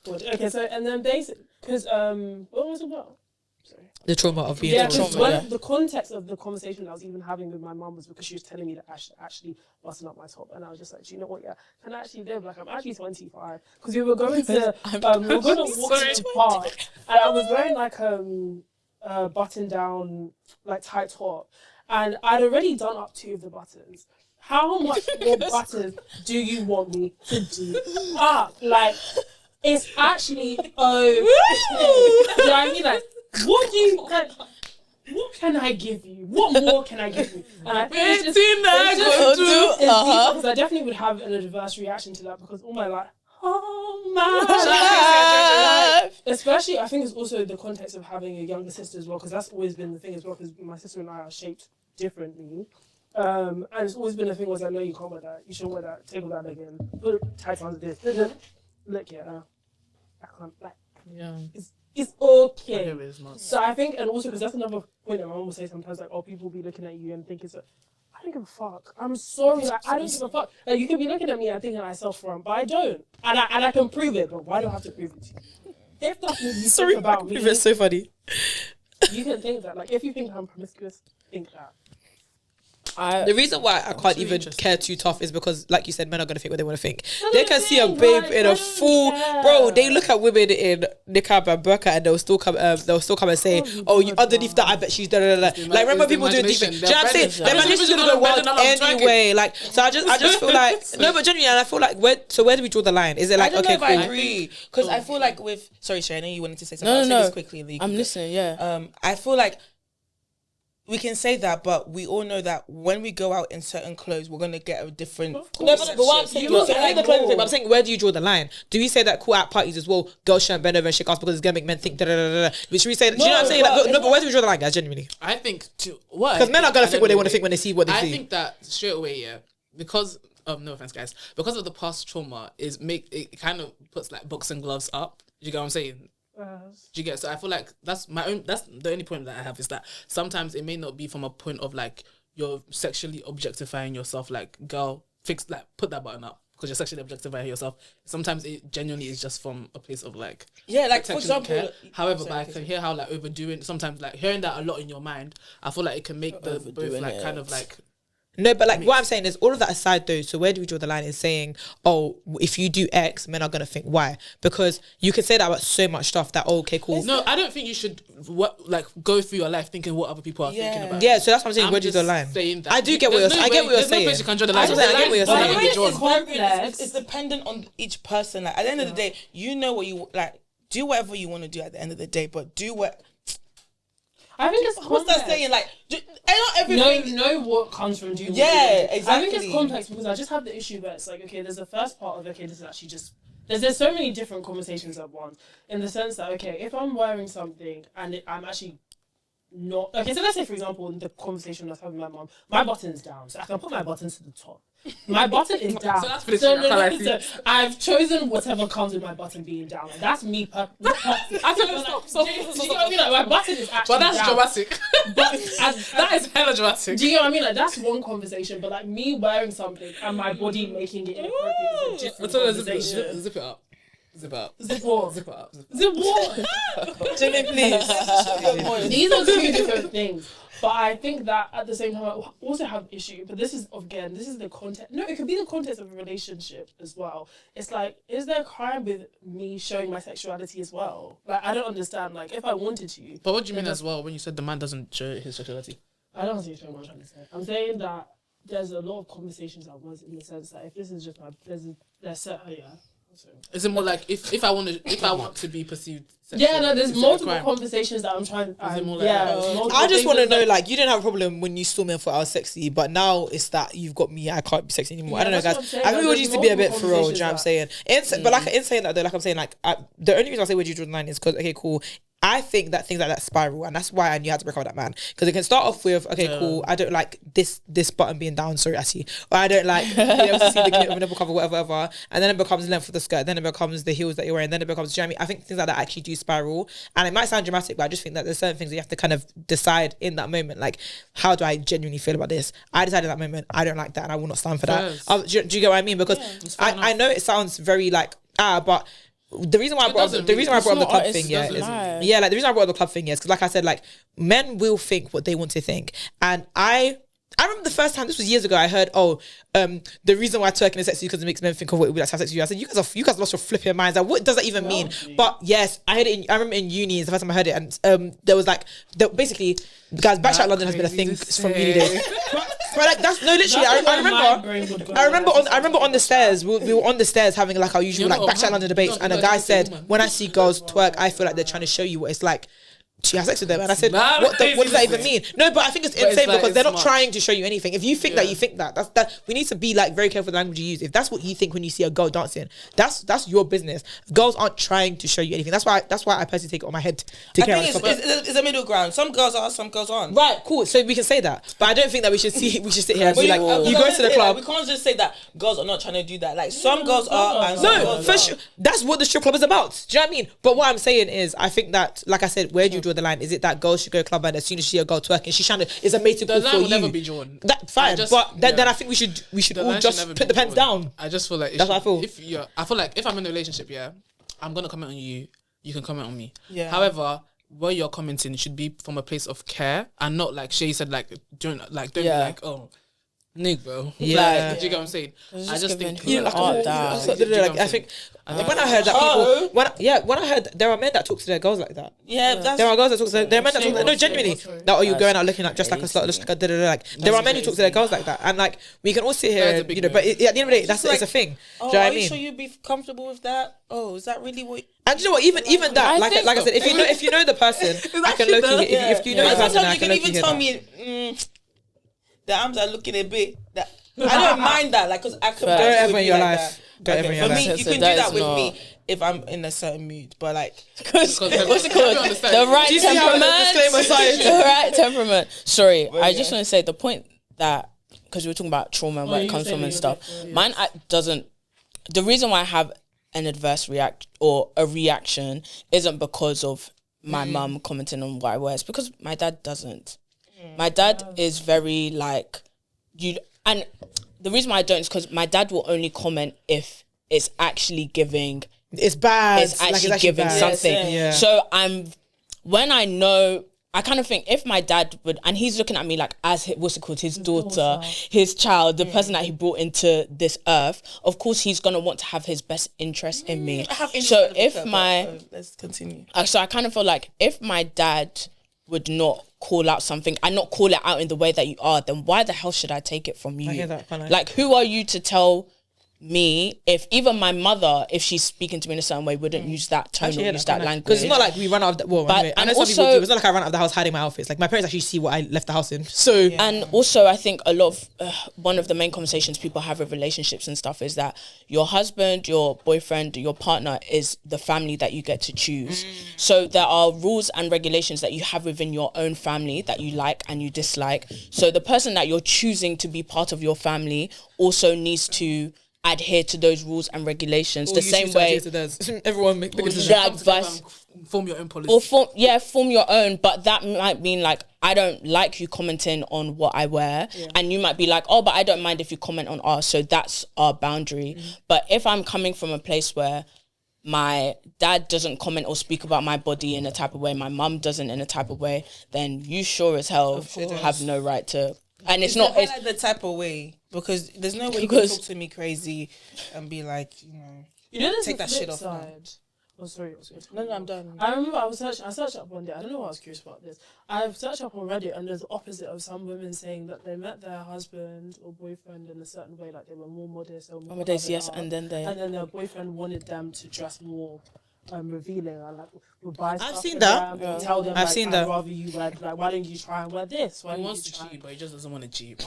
Good. Okay, so and then basically, because what was it about? Sorry. The trauma of being the context of the conversation I was even having with my mum was because she was telling me that I should actually button up my top, and I was just like, do you know what? Yeah, can I actually live? Like, I'm actually 25 because we were going to we were going to walk to the park, and I was wearing like button down like tight top, and I'd already done up 2 of the buttons. How much more buttons do you want me to do up? Like, it's actually do you know what I mean? Like, what can I give you? What more can I give you? And I think it's just because I definitely would have an adverse reaction to that because all my life, especially I think it's also the context of having a younger sister as well because that's always been the thing as well because my sister and I are shaped differently. And it's always been a thing was like, no, you can't wear that. You shouldn't wear that. Take that again. Put tight on this. Look, yeah, I can't. Like, yeah. It's okay. No, it's not. So I think, and also because that's another point that my mom will say sometimes, like, oh, people be looking at you and think it's I don't give a fuck. I'm sorry, like, I don't give a fuck. Like, you can be looking at me and thinking I self-harm, but I don't. And I can prove it, but why do I have to prove it to you? If that's what you think about me, it's so funny. You can think that. Like, if you think I'm promiscuous, think that. The reason why I can't even care too tough is because, like you said, men are gonna think what they want to think. They can see a babe in a full, bro. They look at women in niqab and burqa, and they'll still come and say, "Oh, you underneath that, I bet she's da da da." Like, remember people doing deep. Do you know what I'm saying? Their imagination's gonna go wild anyway. Like, so I just feel like no, but genuinely, and I feel like where do we draw the line? Is it like, okay, cool? I agree because I feel like with Shay, I know you wanted to say something. No, I'll say this quickly. I'm listening. Yeah. I feel like we can say that, but we all know that when we go out in certain clothes, we're gonna get a different. No, but what I'm saying, I'm saying, where do you draw the line? Do we say that cool at parties as well? Girls shouldn't bend over and shake ass because it's gonna make men think. Should we say? Do you know what I'm saying? Like, but where do we draw the line, guys? Genuinely, I think because men are gonna think what they want to think when they see what they see. I think that straight away, yeah, because no offense, guys, because of the past trauma, it kind of puts like boxing gloves up. You get what I'm saying? Do you get? So I feel like that's the only point that I have is that sometimes it may not be from a point of like you're sexually objectifying yourself. Like, girl, put that button up because you're sexually objectifying yourself. Sometimes it genuinely is just from a place of like like for protection and example. care. However, but I can hear how like overdoing sometimes like hearing that a lot in your mind. I feel like it can make the both like kind of like. No, but like what I'm saying is all of that aside though, so where do we draw the line in saying, oh, if you do X, men are going to think Y? Because you can say that about so much stuff that, oh, okay, cool. No, I don't think you should go through your life thinking what other people are thinking about. Yeah, so that's what I'm saying. Where do you draw the line? I do get what you're saying. I get what you're saying. There's no place you can draw the line. I get what you're saying. It's dependent on each person. Like at the end of the day, you know what you like. Do whatever you want to do at the end of the day, but do what. I think it's what's that saying? Like, not everything. Know what comes from doing. Yeah, exactly. I think it's complex because I just have the issue where it's like, okay, there's the first part of okay, this is actually just there's so many different conversations at once in the sense that okay, if I'm wearing something and I'm actually not okay, so let's say for example in the conversation I was having with my mom, my button's down, so I can put my buttons to the top. My button is down. So that's so I've chosen whatever comes with my button being down. And that's me. I feel stop. Do you know what I mean? Like, my button is actually But that's down. dramatic. That is hella dramatic. Do you know what I mean? Like that's one conversation. But like me wearing something and my body making it inappropriate is a different conversation. Zip it up. Zip up. Zip what? Zip it up. Zip what? Jimmy, please. These are two different things. But I think that at the same time, I also have issue. But this is the context. No, it could be the context of a relationship as well. It's like, is there a crime with me showing my sexuality as well? Like, I don't understand. Like, if I wanted to. But what do you mean as well when you said the man doesn't show his sexuality? I don't see what I'm trying to say. I'm saying that there's a lot of conversations I was in the sense that if this is just Is it more like if I want to be perceived sexually, yeah, no, there's multiple conversations that I'm trying. I just want to know, like, you didn't have a problem when you saw me and thought I was sexy, but now it's that you've got me, I can't be sexy anymore. Yeah, I don't know, guys. I think we used to be a bit thorough, do you know what I'm saying? But like in saying that though, like I'm saying, like the only reason I say where do you draw the line is because okay, cool. I think that things like that spiral, and that's why I knew how to break up with that man. Because it can start off with, okay, cool, I don't like this button being down, sorry, I see. Or I don't like being able to see the clit of a nipple cover, whatever. And then it becomes length of the skirt, then it becomes the heels that you're wearing, then it becomes, do you know what I mean? I think things like that actually do spiral. And it might sound dramatic, but I just think that there's certain things that you have to kind of decide in that moment. Like, how do I genuinely feel about this? I decided in that moment, I don't like that and I will not stand for that. Do you get what I mean? Because I know it sounds very like, but the reason why I brought up the club thing, like the reason I brought up the club thing is because, like I said, like men will think what they want to think, and I remember the first time, this was years ago, I heard, the reason why twerking is sexy because it makes men think of what it would be like to have sex with you. I said, you guys lost your flipping minds. Like, what does that even mean? But yes, I heard it. I remember in uni is the first time I heard it, and there was like, basically, guys, Backshot London has been a thing from uni days. But like that's no, literally. I remember on the stairs. We were on the stairs having like our usual like Backshot London debates, and a guy said, "When I see girls twerk, I feel like they're trying to show you what it's like to have sex with them." And I said, what does that even mean? No, but I think it's insane because they're not trying to show you anything. If you think that, you think that. That's that. We need to be like very careful with the language you use. If that's what you think when you see a girl dancing, that's your business. Girls aren't trying to show you anything. That's why I personally take it on my head to care. I think it's a middle ground. Some girls are, some girls aren't. Right, cool. So we can say that, but I don't think that we should sit here and be like, you go to the club. We can't just say that girls are not trying to do that. Like some girls are, and some girls for sure. That's what the strip club is about. Do you know what I mean? But what I'm saying is, I think that, like I said, where do you draw the line? Is it that girls should go club and as soon as she see a girl twerking, she's trying to, it's a mating call for you? The line will never be drawn. Fine, but then I think we should all just put the pens down. I just feel like that's what I feel. I feel like if I'm in a relationship, I'm gonna comment on you. You can comment on me. Yeah. However, where you're commenting should be from a place of care and not like Shay said, like don't be like, oh, Nick, bro. Yeah. Like, do you get what I'm saying? I just think I think when I heard that people when I heard there are men that talk to their girls like that. Yeah, there are girls that talk to there are men that talk no genuinely that you going out looking like just like a slut, like like there are men who talk to their girls like that, and like we can all sit here, you know, but at the end of the day, it's a thing. Do you know what I mean? Are you sure you'd be comfortable with that? Oh, is that really what? And you know what? Even that, like I said, if you know the person, I can look if you know the person, I can look. You can even tell me. The arms are looking a bit. I don't mind that, like, because I could. Don't ever in your life. Don't ever in your life. For me, you can do that with me if I'm in a certain mood, but like, what's it called? The right temperament. The right temperament. Sorry, I just want to say the point that because we were talking about trauma and where it comes from and stuff. Mine doesn't. The reason why I have an adverse react or a reaction isn't because of my mum commenting on what I wear. It's because my dad doesn't. My dad is very like you, and the reason why I don't is because my dad will only comment if it's actually giving. It's bad. It's actually, it's actually giving bad. something. Yeah. So when I know. I kind of think if my dad would, and he's looking at me like as what's it called, his daughter, his child, the person that he brought into this earth. Of course, he's gonna want to have his best interest in me. So if let's continue. So I kind of feel like if my dad would not call out something and not call it out in the way that you are, then why the hell should I take it from you? I hear that, kinda. Like, who are you to tell me if even my mother, if she's speaking to me in a certain way, wouldn't use that tone or use that language? Because it's not like we run out of the anyway, I know some people do. It's not like I ran out of the house hiding my outfits. Like my parents actually see what I left the house in. So and also I think a lot of one of the main conversations people have with relationships and stuff is that your husband, your boyfriend, your partner is the family that you get to choose. So there are rules and regulations that you have within your own family that you like and you dislike. So the person that you're choosing to be part of your family also needs to adhere to those rules and regulations the same way everyone make advice form your own policy or form your own, but that might mean like I don't like you commenting on what I wear and you might be like, oh, but I don't mind if you comment on ours, so that's our boundary. But if I'm coming from a place where my dad doesn't comment or speak about my body in a type of way, my mum doesn't in a type of way, then you sure as hell have no right to. And it's not like the type of way, because there's no way you can talk to me crazy and be like, take that shit off. Oh, sorry. No, I'm done. I remember I searched up one day. I don't know why I was curious about this. I've searched up on Reddit, and there's the opposite of some women saying that they met their husband or boyfriend in a certain way, like they were more modest. They were more modest, yes, up, and then their boyfriend wanted them to dress more revealing. I like would buy stuff. I've seen that. Them, tell them, I've seen that. I'd rather you wear, like, why don't you try and wear this? Why he don't wants you to try? cheat, but he just doesn't want to cheat.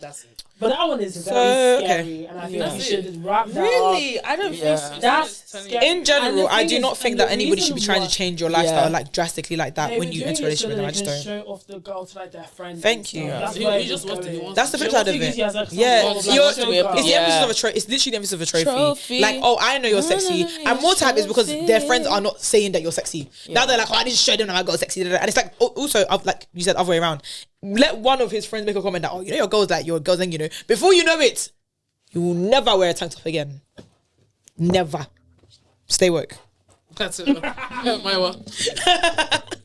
That's it. But that one is very scary, okay. and I think you should wrap that up. Really? I don't think so. That's scary. in general, I do not think that anybody should be trying to change your lifestyle like drastically like that when you enter a relationship with them. I just don't. Show off the girl to like their friends. Thank you. That's He where just wants to. He wants That's the flip side of it. Yeah, It's the emphasis of a trophy. It's literally the emphasis of a trophy. Like, oh, I know you're sexy, and more time is because their friends are not saying that you're sexy. Now they're like, oh, I need to show them that I got sexy, and it's like also, like you said, other way around. Let one of his friends make a comment that, oh, you know, your girl's like, before you know it, you will never wear a tank top again. Never. Stay woke. That's it. My one.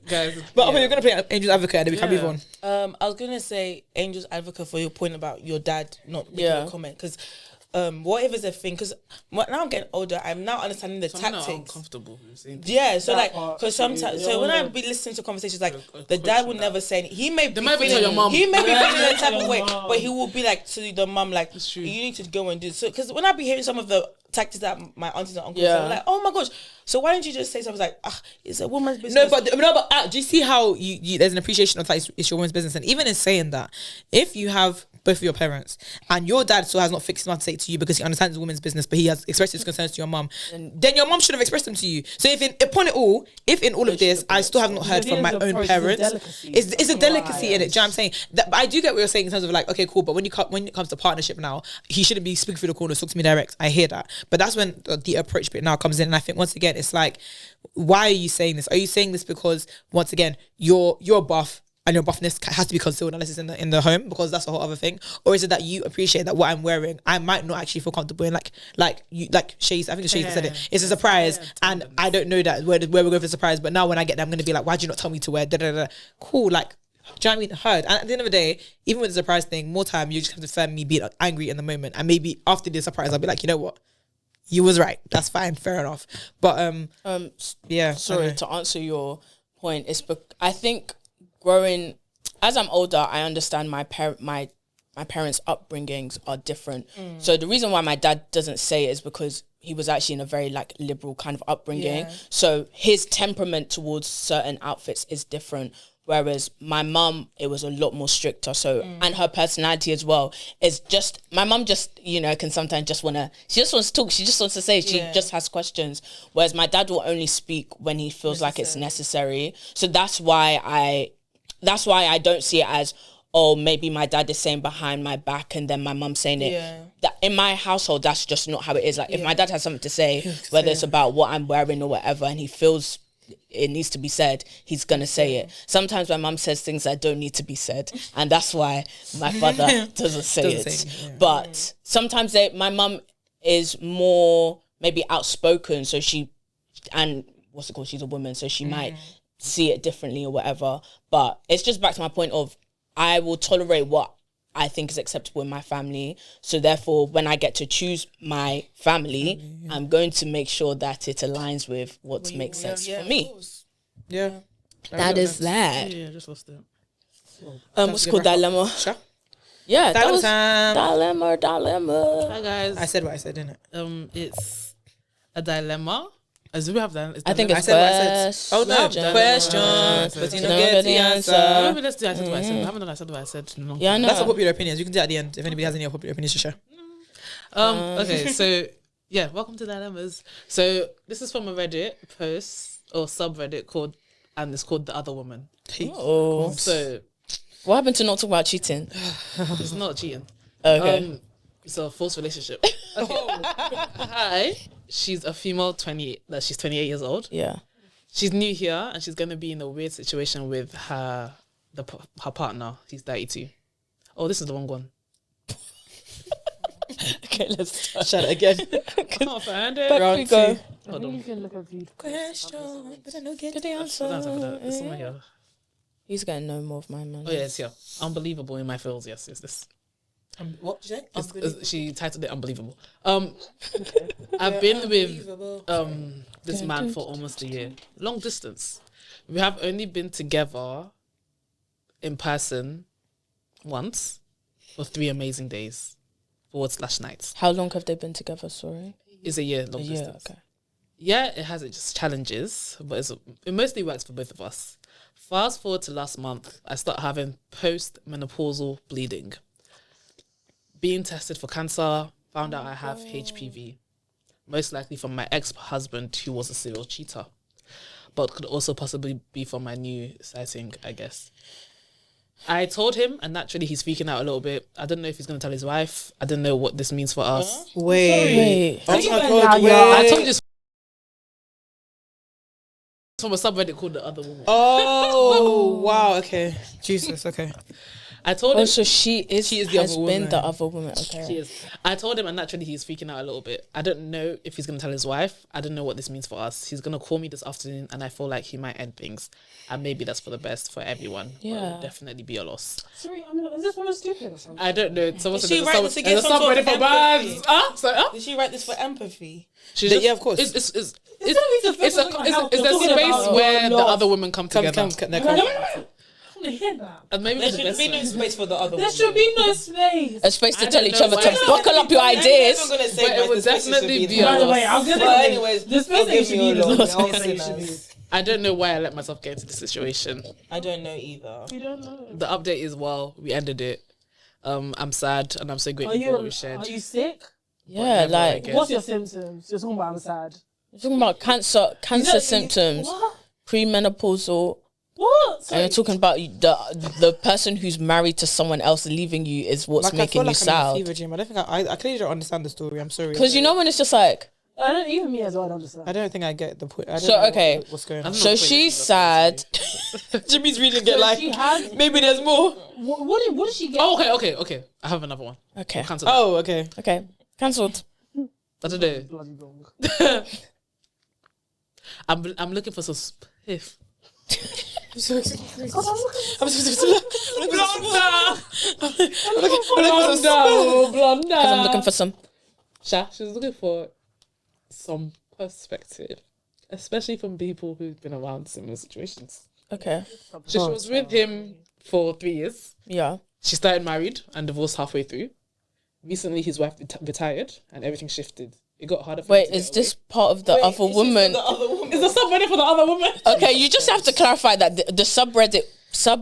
Guys. But okay, you're gonna play Angel's Advocate and then we can move on. I was gonna say Angel's Advocate for your point about your dad not making a comment, because what if it's a thing? Because now I'm getting older, I'm now understanding the tactics. Uncomfortable. Yeah, so like, because sometimes, so when I be listening to conversations, like the dad would never say anything. He may be feeling your mom. He may be feeling a type of way, but he will be like to the mum, like, you need to go and do so. Because when I be hearing some of the tactics that my aunties and uncles say, I'm like, oh my gosh, so why don't you just say something like, it's a woman's business? No, but do you see how you there's an appreciation of that it's your woman's business? And even in saying that, if you have both of your parents and your dad still has not fixed enough to say it to you because he understands it's a woman's business, but he has expressed his concerns to your mum, then your mum should have expressed them to you. So if in all of this I still have not heard from my own parents, it's a delicacy in it. Do you know what I'm saying? But I do get what you're saying in terms of like, okay, cool, but when it comes to partnership now, he shouldn't be speaking through the corner, talk to me direct. I hear that, but that's when the approach bit now comes in. And I think once again, it's like, why are you saying this? Are you saying this because once again you're buff and your buffness has to be concealed unless it's in the home, because that's a whole other thing? Or is it that you appreciate that what I'm wearing I might not actually feel comfortable in, like Shays, I think Shays said it, it's a surprise, and I don't know that where we're going for the surprise, but now when I get there I'm going to be like, why'd you not tell me to wear cool, like, do you know what I mean? Heard. And at the end of the day, even with the surprise thing, more time you just have to defend me being angry in the moment, and maybe after the surprise I'll be like, you know what, you was right, that's fine, fair enough. But sorry, to answer your point, I think growing as I'm older, I understand my parents' upbringings are different. So the reason why my dad doesn't say it is because he was actually in a very like liberal kind of upbringing. So his temperament towards certain outfits is different. Whereas my mum, it was a lot more stricter. So, and her personality as well is just, my mum just, can sometimes she just wants to talk. She just wants to say, she just has questions. Whereas my dad will only speak when he feels like it's necessary. So that's why I don't see it as, oh, maybe my dad is saying behind my back and then my mum saying it. Yeah. That in my household, that's just not how it is. Like if my dad has something to say, whether it's about what I'm wearing or whatever, and he feels it needs to be said, he's gonna say it. Sometimes my mum says things that don't need to be said, and that's why my father doesn't say it. But sometimes my mum is more maybe outspoken, so she's a woman, so she might see it differently or whatever. But it's just back to my point of I will tolerate what I think is acceptable in my family. So therefore, when I get to choose my family, I'm going to make sure that it aligns with what makes sense for me. Yeah. That is that. Yeah, just lost it. What's it called? Dilemma. Sure. Yeah, that was Time. dilemma. Hi guys. I said what I said, didn't it? It's a dilemma. Do we have that? I think I it's said what I said. Oh no, question. but you No, don't get the the answer. answer. Maybe let's do I said what I said. I haven't done I said what I said in a long Yeah, I time. know. That's unpopular opinions. You can do it at the end if anybody has any unpopular opinions to share. Okay, so yeah, welcome to Dilemmas. So this is from a Reddit post or subreddit and it's called The Other Woman. Oh, So what happened to not talk about cheating? it's not cheating. Okay. It's a false relationship. Okay. Hi. She's a female 28. She's 28 years old. Yeah. She's new here and she's gonna be in a weird situation with her partner. He's 32. Oh, this is the wrong one. Okay, let's start. Shut it again. I can't find it. Back we go. I think you can look at the Question, but I don't get Get the answer. It's somewhere here. He's getting no more of my money. Oh yeah, it's here. Unbelievable in my feels. Yes, it's this. What did you say? She titled it "Unbelievable." I've been with this man for almost a year, long distance. We have only been together in person once for 3 amazing days, /nights. How long have they been together? Sorry. It's a year long Yeah. distance. Okay. Yeah, it has its challenges, but it mostly works for both of us. Fast forward to last month, I start having post-menopausal bleeding. Being tested for cancer, found out I have HPV, most likely from my ex-husband who was a serial cheater, but could also possibly be from my new sighting, I guess. I told him, and naturally he's freaking out a little bit. I don't know if he's going to tell his wife. I don't know what this means for us. Wait. Oh my Yeah, god, yeah. I wait. told you this from a subreddit called The Other Woman. Oh, wow, okay. Jesus, okay. I told Oh, him so she is the has other been woman. the other woman. Okay. she is. I told him, and naturally he's freaking out a little bit. I don't know if he's going to tell his wife. I don't know what this means for us. He's going to call me this afternoon, and I feel like he might end things. And maybe that's for the best for everyone. But it Yeah. would definitely be a loss. Sorry, I mean, is this woman stupid or something? I don't know. Someone Did said she there's write a this to sub- get there's a some sort subreddit of for empathy? birds. Sorry, Did she write this for empathy? She's Yeah, just- of course. It's not even a talking space about where the love. other women come together. Come. I don't want to hear that. And maybe There it's the should best be no way. space for the other There woman. should be no space. A space to I tell don't each know other why. to buckle up your I'm ideas. not gonna say, But it would the space definitely should be there. a By the loss. way, I'm But gonna. anyways, The space forgive should me, be O Lord. the I'll space say should be. nice. I don't know why I let myself get into this situation. I don't know either. You don't know. The update is, well, we ended it. I'm sad and I'm so Are grateful for what we you? shared. Are you sick? Yeah, Whatever, I like guess. What's your symptoms? You're talking about I'm sad. you're talking about cancer symptoms, What? premenopausal, What? and you're talking about the person who's married to someone else leaving you is what's Like, I making feel you like I'm in a sad. fever dream. I don't think I clearly don't understand the story. I'm sorry. Because you know when it's just like, I don't even me as well. I don't understand. I don't think I get the point. I don't So, know okay. what's going I on. don't know so what point she's it is. sad. Jimmy's reading So it like she has. maybe there's more. What did she get? Oh, okay. I have another one. Okay, Cancel that. Oh, okay. okay, cancelled. I don't know. Bloody wrong. I'm looking for some spiff. I'm so excited. Blunder. I'm looking for some. She's looking for some perspective, especially from people who've been around similar situations. Okay, She was with him for 3 years. yeah. She started married and divorced halfway through. Recently, his wife retired and everything shifted. It got harder for him Wait, to is get this part of the other woman? The other woman. away. Is there somebody for the other woman? Okay, you just have to clarify that the subreddit. So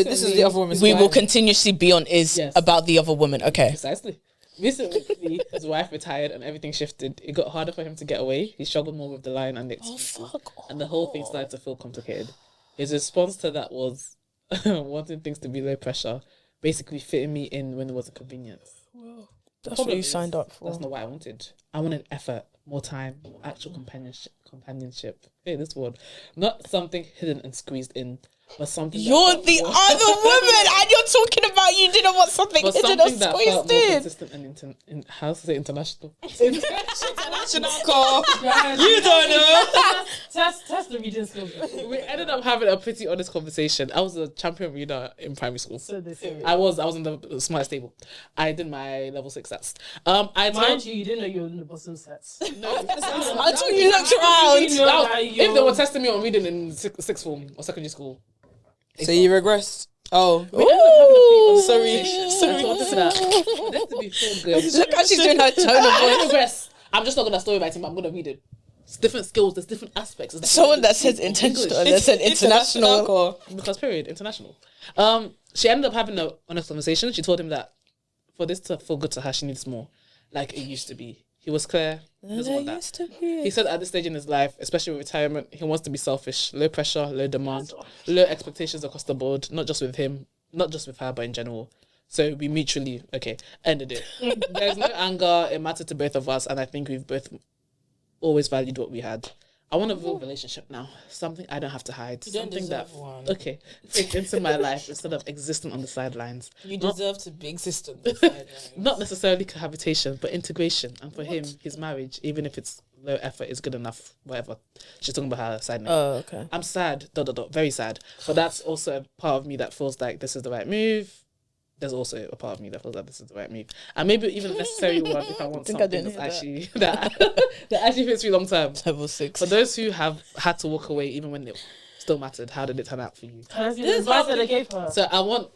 this is the other woman's We will wife. continuously be on is Yes. about the other woman. Okay. Precisely. Recently, his wife retired and everything shifted. It got harder for him to get away. He struggled more with the line and the excuses. And the whole thing started to feel complicated. His response to that was, wanting things to be low pressure, basically fitting me in when it wasn't convenient. That's what you signed up for. That's not what I wanted. I wanted effort, more time, more actual companionship. Hey, this word. Not something hidden and squeezed in, but something You're the other woman, and you're talking about you didn't want something but hidden or something that felt squeezed more in. consistent and how to say international. International call. Guys, You don't know. test the reading skills. We ended up having a pretty honest conversation. I was a champion reader in primary school. So they say. I was in the smartest table. I did my level 6 stats. I Mind told you didn't know you were in the Boston sets. Until you looked around. if they were testing me on reading in sixth form or secondary school. So you regressed. Oh. Ooh. Sorry. Let's be full good. Look how she's doing her tone of I voice. regress. I'm just not gonna story writing, but I'm gonna read it. It's different skills. There's different aspects. There's Someone that says intentional, that said international. call. because period international. She ended up having an honest conversation. She told him that for this to feel good to her, she needs more, like it used to be. He was clear. He doesn't want that. He said at this stage in his life, especially with retirement, he wants to be selfish, low pressure, low demand, low expectations across the board, not just with him, not just with her, but in general. So we mutually, ended it. There's no anger. It mattered to both of us, and I think we've both always valued what we had. I want a real relationship now. Something I don't have to hide. Something that fits into my life instead of existing on the sidelines. You deserve to be existent. on the sidelines. Not necessarily cohabitation, but integration. And for him, his marriage, even if it's low effort, is good enough. Whatever. She's talking about her side note. Oh, okay. I'm sad. Very sad. But that's also a part of me that feels like this is the right move. There's also a part of me that feels like this is the right move, and maybe even a necessary one if I want something that's actually that actually fits me long term. Level 6. For those who have had to walk away even when it still mattered, how did it turn out for you? Can I see the advice that they gave her? So I want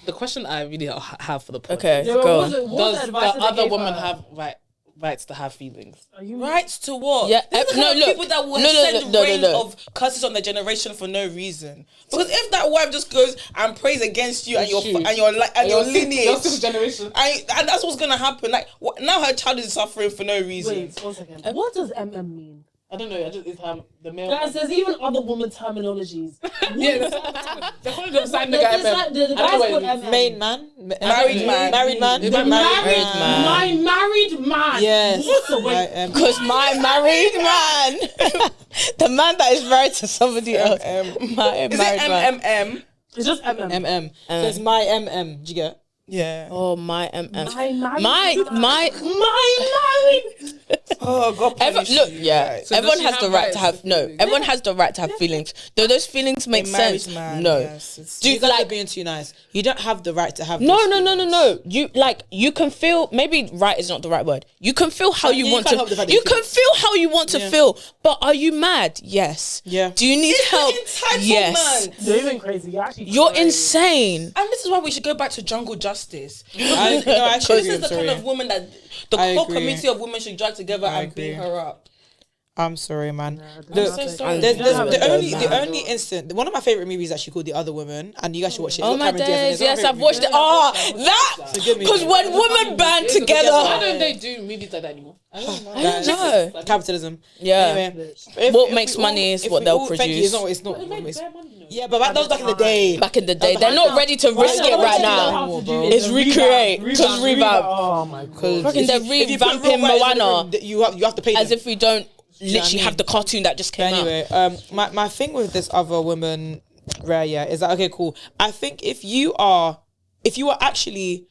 the question I really have for the podcast. Okay, Yeah, go. what was Does the the advice that they other gave woman her? have rights to have feelings? Are you Rights to what? Yeah, These are the no, kind of look. people that will No, send no, rain no. of curses on their generation for no reason. Because if that wife just goes and prays against you and your lineage, generation. and that's what's gonna happen. Like now, her child is suffering for no reason. Wait, 1 second. What does mean? I don't know. It's the male. Guys, there's even other woman terminologies. Yeah, they're calling them sign the guy. The guy's called Main man. Married man. Married man. The Married man. My married man. Yes. What's the way? Because my married man, the man that is married to somebody else, my Is married man. it MMM? It's just MM. So it's my MM. Do you get? Yeah. Oh, my MM. My married My married. Oh God. punish look, you, yeah. right. So everyone does she has the have right rights to have to feelings? everyone has the right to have feelings. Do those feelings make A married sense? man, No. yes, it's- Do You guys like are being too nice. You don't have the right to have. no, those no, no, no, feelings. no. You can feel, maybe right is not the right word. You can feel how you you want can't help the to. fact that You you can feel how you want to feel. But are you mad? Yes. Yeah. Do you need help? Entitlement. Yes. You're even crazy. You're actually You're crazy. insane. And this is why we should go back to jungle justice. I This actually is the agree. kind of woman that the I whole agree. community of women should drag together I and beat agree. her up. I'm sorry, man. I'm so sorry. There's You don't have the a only good the man. only instant. One of my favorite movies is actually called The Other Woman, and you guys should watch it. It's Oh got my Cameron Diaz in it. days. It's one of Yes, my I've favourite watched it. movies. Oh, a good movie. because when women band Why together. don't they do movies like that anymore? I don't know. I don't know. Capitalism. Yeah. Anyway, What makes money is if what we they'll all- Thank you. produce. It's not. what makes- Yeah, but that was back in the day. Back in the day, they're not ready to risk it right now. It's recreate, because revamp. Oh my god. Fucking they're If you put revamping real writers in the Moana room, you have to pay them. as if we don't literally what I mean? have the cartoon that just came out. Anyway, my thing with this other woman, Raya, is that okay? Cool. I think if you are actually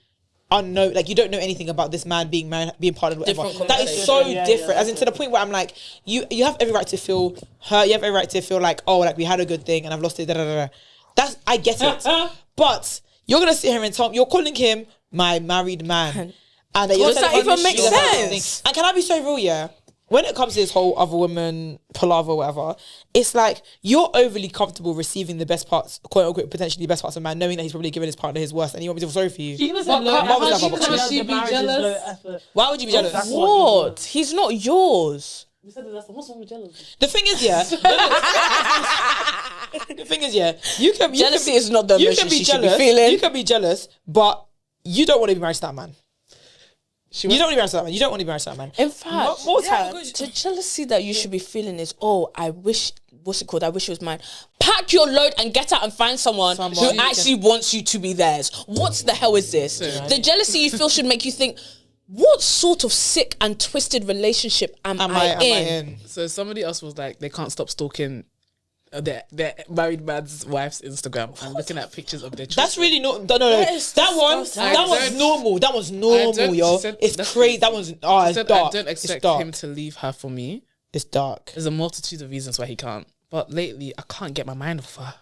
unknown, like you don't know anything about this man being part of whatever, Different that is so conversation. different. As in to the point where I'm like, you have every right to feel hurt. You have every right to feel like, oh, like we had a good thing and I've lost it. Da, da, da, da. I get it, but you're gonna sit here and you're calling him my married man, and Does that even make sense? And can I be so real? Yeah. When it comes to this whole other woman palaver, whatever, it's like you're overly comfortable receiving the best parts, quote unquote, potentially the best parts of a man, knowing that he's probably giving his partner his worst, and you want me to feel sorry for you. She even But said low can't effort. she The be marriage is jealous? low effort. Why would you be jealous? That's What? He's not yours. You said that's what's wrong with jealousy? The thing is, yeah. The thing is, yeah. You can Jealousy is not the you emotion can be she should be jealous. feeling. You can be jealous, but you don't want to be married to that man. You don't want to be married to that man. You don't want to be married to that man. In fact, More time. the jealousy that you should be feeling is, oh, I wish what's it called? I wish it was mine. Pack your load and get out and find someone who actually wants you to be theirs. What the hell is this? The jealousy you feel should make you think, what sort of sick and twisted relationship am I in? So somebody else was like, they can't stop stalking their married man's wife's Instagram and looking at pictures of their children. That's really no. That was normal. That was normal, yo. It's crazy. That was it's dark. I don't expect him to leave her for me. It's dark. There's a multitude of reasons why he can't. But lately, I can't get my mind off her.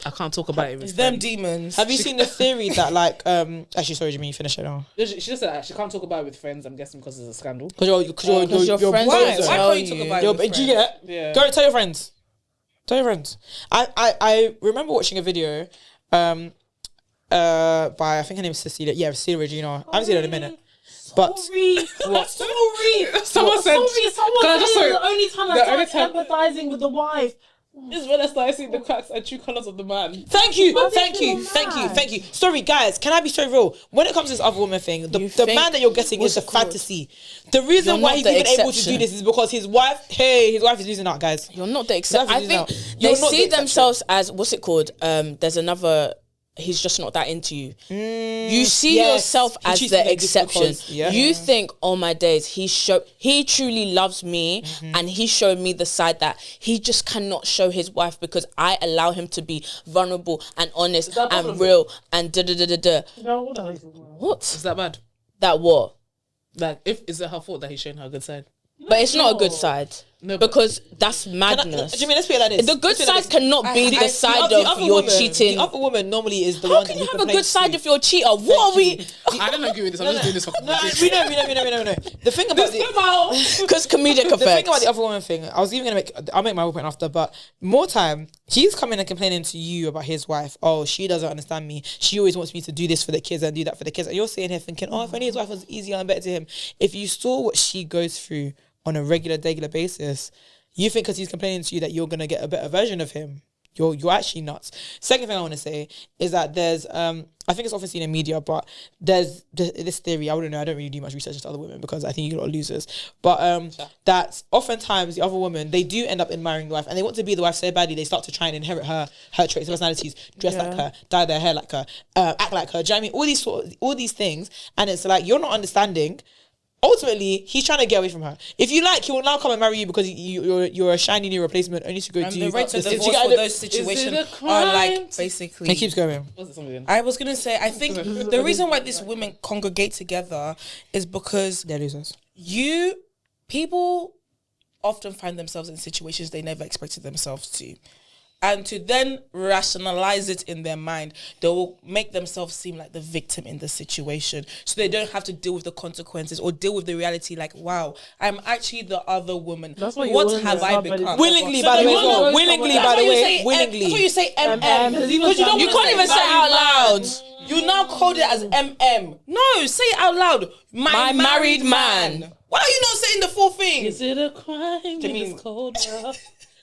I can't talk about it with them friends. demons. Have you seen the theory that like actually sorry Jimmy, you finish it now. She just said she can't talk about it with friends. I'm guessing because it's a scandal. Because your friends Why will can't tell you talk about Yo, it? but do you get? Yeah. Go tell your friends. Tell your friends. I remember watching a video by I think her name is Cecilia. Yeah, Cecilia Regina. I haven't seen her in a minute. But Sorry. what? Someone said. The only time I started empathizing with the wife. This is when I started seeing the cracks and true colours of the man. Thank you. Sorry, guys. Can I be so real? When it comes to this other woman thing, the man that you're getting is a fantasy. The reason why he's even able to do this is because his wife is losing out, guys. You're not the exception. I think You're they not see the themselves as, what's it called? There's another. He's just not that into you. You see yourself as the exception. You think, oh my days, he truly loves me, and he showed me the side that he just cannot show his wife because I allow him to be vulnerable and honest and real and da. No, what the hell is it? What? Is that bad? That what? Like, is it her fault that he's showing her a good side? But it's not a good side. No, but because that's madness. Jimmy, let's put it like this. The good side cannot be the side of your cheating. The other woman normally is the How one can that you have a good side if you're a cheater? What are we? I don't agree with this. I'm just doing this for No. The thing about Because comedic the thing effects. about the other woman thing, I'll make my point after, but more time, he's coming and complaining to you about his wife. Oh, she doesn't understand me. She always wants me to do this for the kids and do that for the kids. And you're sitting here thinking, oh, if only his wife was easier and better to him. If you saw what she goes through on a regular basis, you think because he's complaining to you that you're going to get a better version of him. You're actually nuts. Second thing I want to say is that there's I think it's often seen in media, but there's this theory. I wouldn't know. I don't really do much research into other women because I think you're a lot of losers. But that oftentimes the other women, they do end up admiring the wife and they want to be the wife so badly they start to try and inherit her traits and personalities, dress like her, dye their hair like her, act like her. Do you know what I mean? All these things, and it's like you're not understanding. Ultimately, he's trying to get away from her. If you like, he will now come and marry you because you're a shiny new replacement only to go And to the rates of this. divorce for those situations are like basically. It keeps going. What's it something? I was gonna say, I think the reason why these women congregate together is because They're losers. people often find themselves in situations they never expected themselves to. And to then rationalize it in their mind, they will make themselves seem like the victim in the situation. So they don't have to deal with the consequences or deal with the reality like, wow, I'm actually the other woman. That's what What have I become? Willingly, by the way, as well. Willingly, by the way. That's why you say MM. Because you don't You can't even say it out loud. You now called it as MM. No, say it out loud. My married man. Why are you not saying the full thing? Is it a crime in Jimmy. this cold world?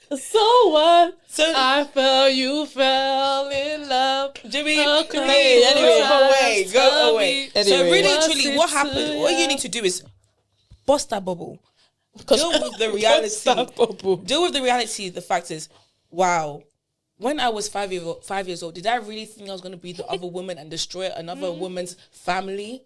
So what? So I fell, you fell in love. Jimmy, Hey, anyway. go away. So Anyway. really and truly, what happened? What you need to do is bust that bubble. Deal with the reality. Deal with the reality. The fact is, wow. When I was 5 years old, did I really think I was going to be the other woman and destroy another woman's family?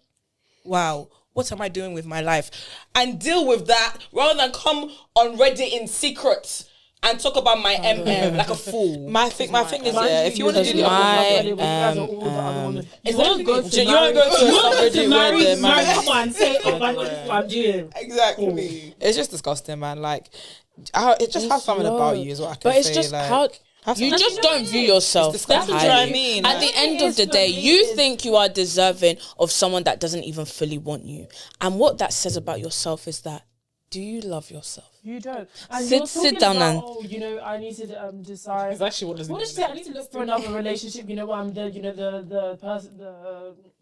Wow. What am I doing with my life? And deal with that rather than come on Reddit in secret and talk about my MM like a fool. My thing is, if you want to do the You want to go to subreddit where the man. say, oh my God, this is what I'm doing. Exactly. It's just disgusting, man. Like, it just has something about you, is what I can say. But it's just like, how you just don't view yourself. It's disgusting. highly. Do you know what I mean? At the end of the day, you think you are deserving of someone that doesn't even fully want you. And what that says about yourself is that, do you love yourself? You don't. And Sit down about, and. oh, you know, I need to decide. It's actually what What is it? I need to look for another relationship. You know what? I'm the person.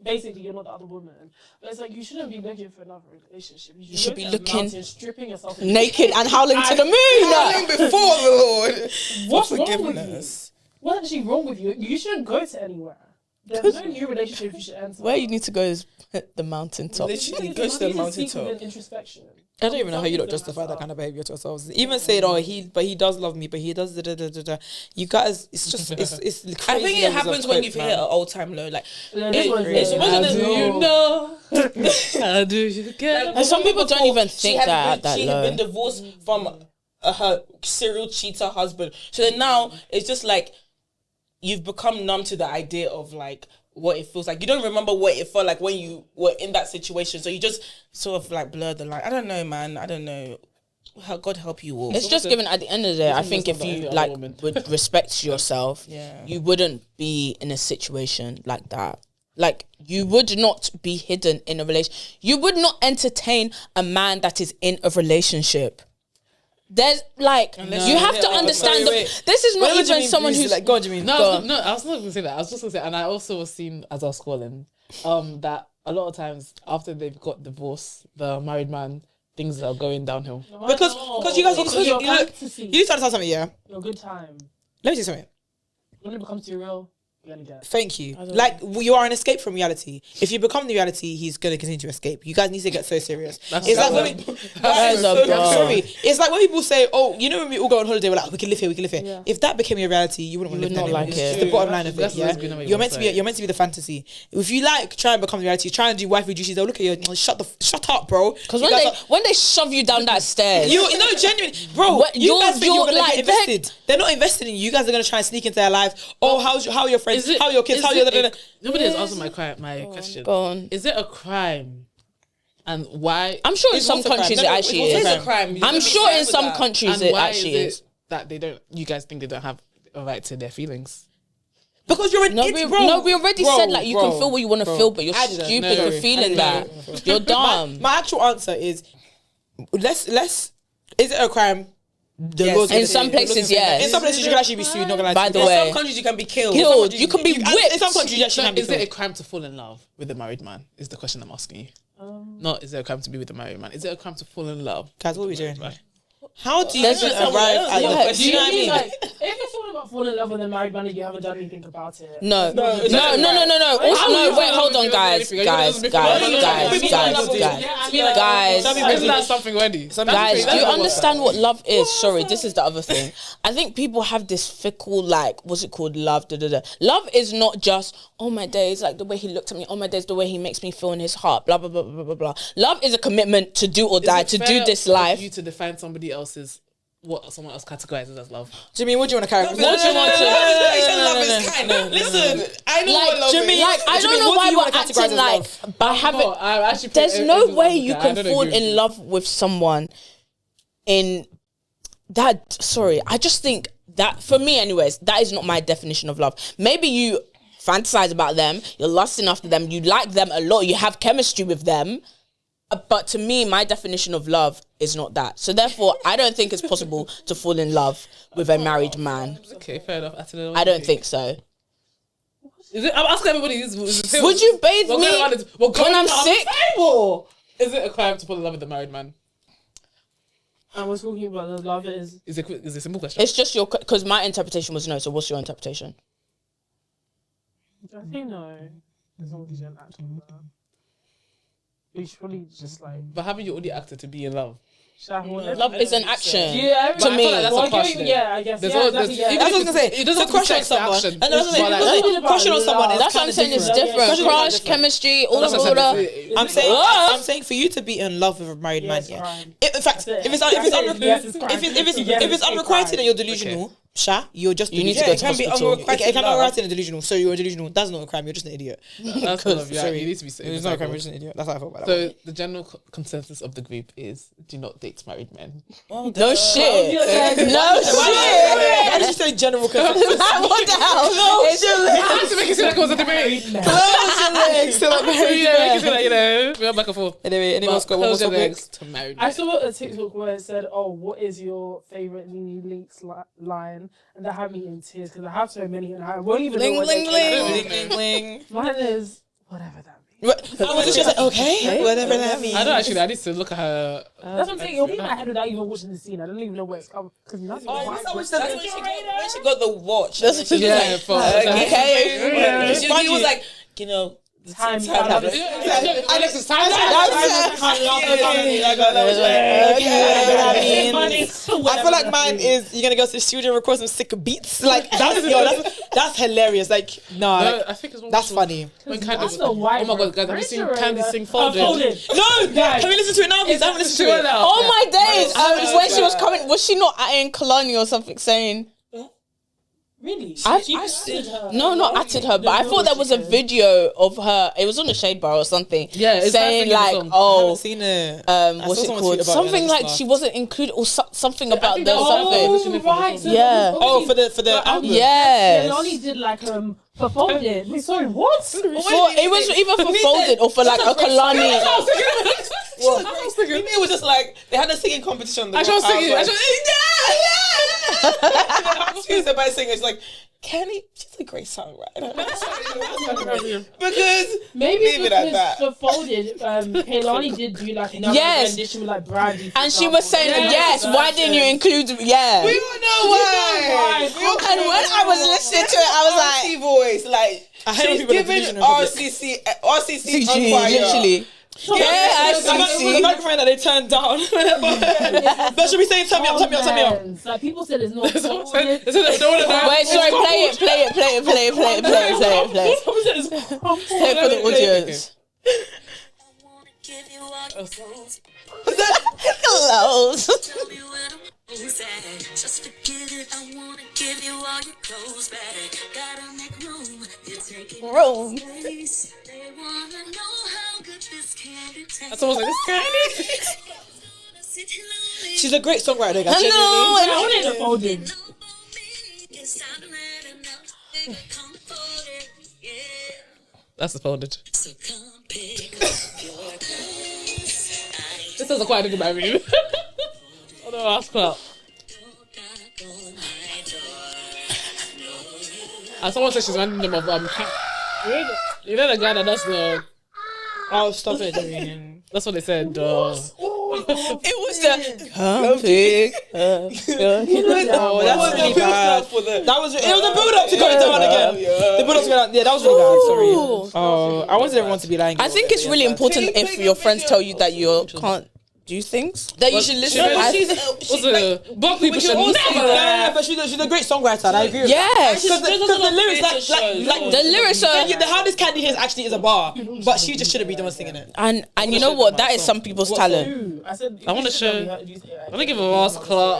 Basically, you're not the other woman. But it's like you shouldn't be looking for another relationship. You should go be to a looking mountain, stripping yourself Naked and howling to the moon. Howling before the Lord. What's For wrong with you? forgiveness. What's actually wrong with you? You shouldn't go to anywhere. There's no new relationship you should enter. Where you need to go is the mountaintop. Literally, You go to the need seek mountaintop. within introspection. I don't even know how you don't justify that kind of behavior to yourselves. Even say it, he does love me, but he does da. You guys, it's just it's crazy. I think it levels of happens when cope, you've man. hit an all-time low. Like It's wasn't you know? How do you get? And some people don't even think that at that she low. had been divorced from her serial cheater husband. So then now it's just like you've become numb to the idea of like what it feels like. You don't remember what it felt like when you were in that situation. So you just sort of like blur the line. I don't know, man. I don't know. God help you all. It's just given at the end of the day, I think if you like would respect yourself, you wouldn't be in a situation like that. Like you would not be hidden in a relation. You would not entertain a man that is in a relationship. There's like you have to understand. This is not even someone who's like God. You mean No, I was not going to say that. I was just going to say, and I also was seeing as I was scrolling, that a lot of times after they've got divorced, the married man, things are going downhill. because you guys you need to understand something. Yeah, your good time. let me say something. When it becomes too real, you're gonna get. Thank you. Like you are an escape from reality. If you become the reality, he's gonna continue to escape. You guys need to get so serious. It's like when I'm sorry. It's like when people say, "Oh, you know, when we all go on holiday, we're like, we can live here, we can live here." Yeah. If that became your reality, you wouldn't want to live would there. not like It's it. the bottom line of it. That's Yeah, always been the way you're we meant to say be. You're meant to be the fantasy. If you like try and become the reality, try and do wifey duties. They'll look at you. And shut up, bro. because You guys when they shove you down that stairs, you know, genuinely, bro. What- you you're- guys think you're you're gonna like, get invested. They're not invested in you. You guys are gonna try and sneak into their life. Oh, how are your friends? How are your kids? How are your Nobody has answered my question. go on. Is it a crime? And why? I'm sure in It's some not a crime. countries No, it no, actually it's is. not a crime. You I'm should be sure fine in with some that. countries And it why actually is is. it that they don't? You guys think they don't have a right to their feelings? Because you're an No, idiot, bro. we already Bro, said like you bro, can feel what you want to bro. feel, but you're I didn't. stupid No. for feeling that. No. You're dumb. My actual answer is let's is it a crime? The Yes. laws In gonna some say- places, yes. In some places you can actually be sued, not gonna lie. By to the you. way. In some countries you can be killed. Killed. You can be In whipped. some countries you actually So can be is it a killed. crime to fall in love with a married man? Is the question I'm asking you. Not is it a crime to be with a married man? Is it a crime to fall in love? Guys, what are we doing? How do you There's even a- arrive at the Yeah. question? You know what I mean? Like, if you're talking about falling in love with a married man and you haven't done anything about it. No. No, Also, no, wait, hold on, guys. Yeah, I Guys, mean, Some isn't that something already? Guys, do you understand what love is? Sorry, this is the other thing. I think people have this fickle, like, what's it called? Love, Love is not just, oh my days, like the way he looked at me, oh my days, the way he makes me feel in his heart, blah, blah, blah, blah, blah, blah. Love is a commitment to do or die, to do this life. You to define somebody else's what someone else categorizes as love. Jimmy, what do you want to carry? What do you want to? Love is kind. Listen, I know what love Jimmy, is. Like, I don't Jimmy, know what why do you we're wanna categorize acting as like love? by having. No, I actually There's put no everyone way else you there. I can don't fall agree with in you. love with someone in that. Sorry, I just think that for me, anyways, that is not my definition of love. Maybe you fantasize about them, you're lusting after them, you like them a lot, you have chemistry with them. But to me, my definition of love is not that. So therefore, I don't think it's possible to fall in love with a married man. Okay, fair enough. I don't think so. Is it? I'm asking everybody. Is it, Would you bathe we're me going around it- we're going when I'm around sick? the table. Is it a crime to fall in love with a married man? And we're talking about the love is. Is it a simple question? It's just your, because my interpretation was no. So what's your interpretation? I think no. As long as you don't act on that. You should probably just like. But haven't you already acted to be in love? Love is an action. Yeah, To me. That's a question. Yeah, I guess. There's Yeah, all- exactly, there's- yeah. That's what I was gonna say. It doesn't So crush on have to be someone, sex and that's what I'm saying. action. Because Like- crushing on someone is That's what I'm kinda saying. It's different. different. Crushing on Crush, different. chemistry, all That's of what I'm that. saying. I'm saying for you to be in love with a married man, Yes, yeah. crime. In fact, That's it. if it's That's it. Yes, it's crime. if it's unrequited and you're delusional, Sha, you're just You need to delusional. go It to can be hospital. unrequited. It can be unrequited and delusional. So you're delusional. That's not a crime. You're just an idiot. That's love. Yeah, Sorry, you need to be. it's not a crime. You're just an idiot. That's how I feel about that. So the general consensus of the group is: do not date married men. No shit. No Why shit. did you say general consensus? What the hell? No shit. I had to make it seem like it was a debate. Still not So, married. you know, make it seem like, you know, we are back and forth. Anyway, anyone else got one more Close your topic? legs to married I men. saw a TikTok where it said, "Oh, what is your favorite Nene Leakes line?" And that had me in tears because I have so many and I won't even know what they Bling, bling, bling. Mine is whatever that I was just like, okay, whatever that means. I don't actually. I need to look at her. That's what I'm saying. It'll be in my head without even watching the scene. I don't even know where it's coming because nothing. That's when she got the watch. That's what she was like. Okay. Okay. She was like, you know, Time. Alex's time. I feel like mine is you're gonna go to the studio and record some sick beats. Like that's hilarious. Like I think it's that's funny. When Candy That's the white. oh my god, guys, have you seen Pressure, Candy right? sing Folded? No, Guys. can we listen to it now, please? I haven't listened to it. Oh my days! When she was coming, was she not in Kalani or something saying? Really? No, not atted her, but I thought there was a video of her. It was on the Shade Bar or something. Yeah, it's saying that like, song. I oh, haven't seen it. what's it saw someone tweet called? about it Something and I like just she laughed. wasn't included or something about think the that- something. Oh, right. So Yeah. Oh, for the album. Yes. Lonnie did like for Folded. Wait, sorry, what? For, it was either for Folded or for like a Kalani. Maybe it was just like they had a singing competition. I was singing. She was about singing. It's like, Kenny, she's a great songwriter. Because Maybe leave it at because that. for Folded, Kehlani did do like another Yes. rendition with like Brandy. And she was saying, yes, why didn't you include? Yeah. We don't know why. And when I was listening to it, I was like, RC voice, like I hate when she's people don't giving produce in public. RCC on CG, fire. literally. Yeah, The RCC. microphone that they turned down. But should we say turn me up? Like people said it's not Folded. Wait, sorry, play it. Play it for the audience. Hello. Just forget it, I wanna give you all your clothes back. Gotta make room, you're taking Room. space. They wanna know how good this candy tastes. That's almost like this Candy. She's a great songwriter, guys. I know. I wanted a Folded. It's time to let 'em know they come for it, yeah. That's the Folded. So come pick up your clothes. This doesn't quite do my room. Oh no, that's cool. And someone said she's random of you know the guy that does the. Oh, stop it. That's what they said. It was the come pick up your Oh, that was really bad. For the That was it was a build up to go down again. The build up to go down. Yeah, that was really bad. Sorry. Oh, I wanted everyone to be lying. I think it's really important if your friends tell you that you can't do things that you should listen. Black people should never. But she's a great songwriter. And I agree with Yes. Because the lyrics, like The lyrics are, the hardest candy here actually is a bar, but she just shouldn't be the one singing it. and you know what? That is some people's talent. I want to show. I want to give a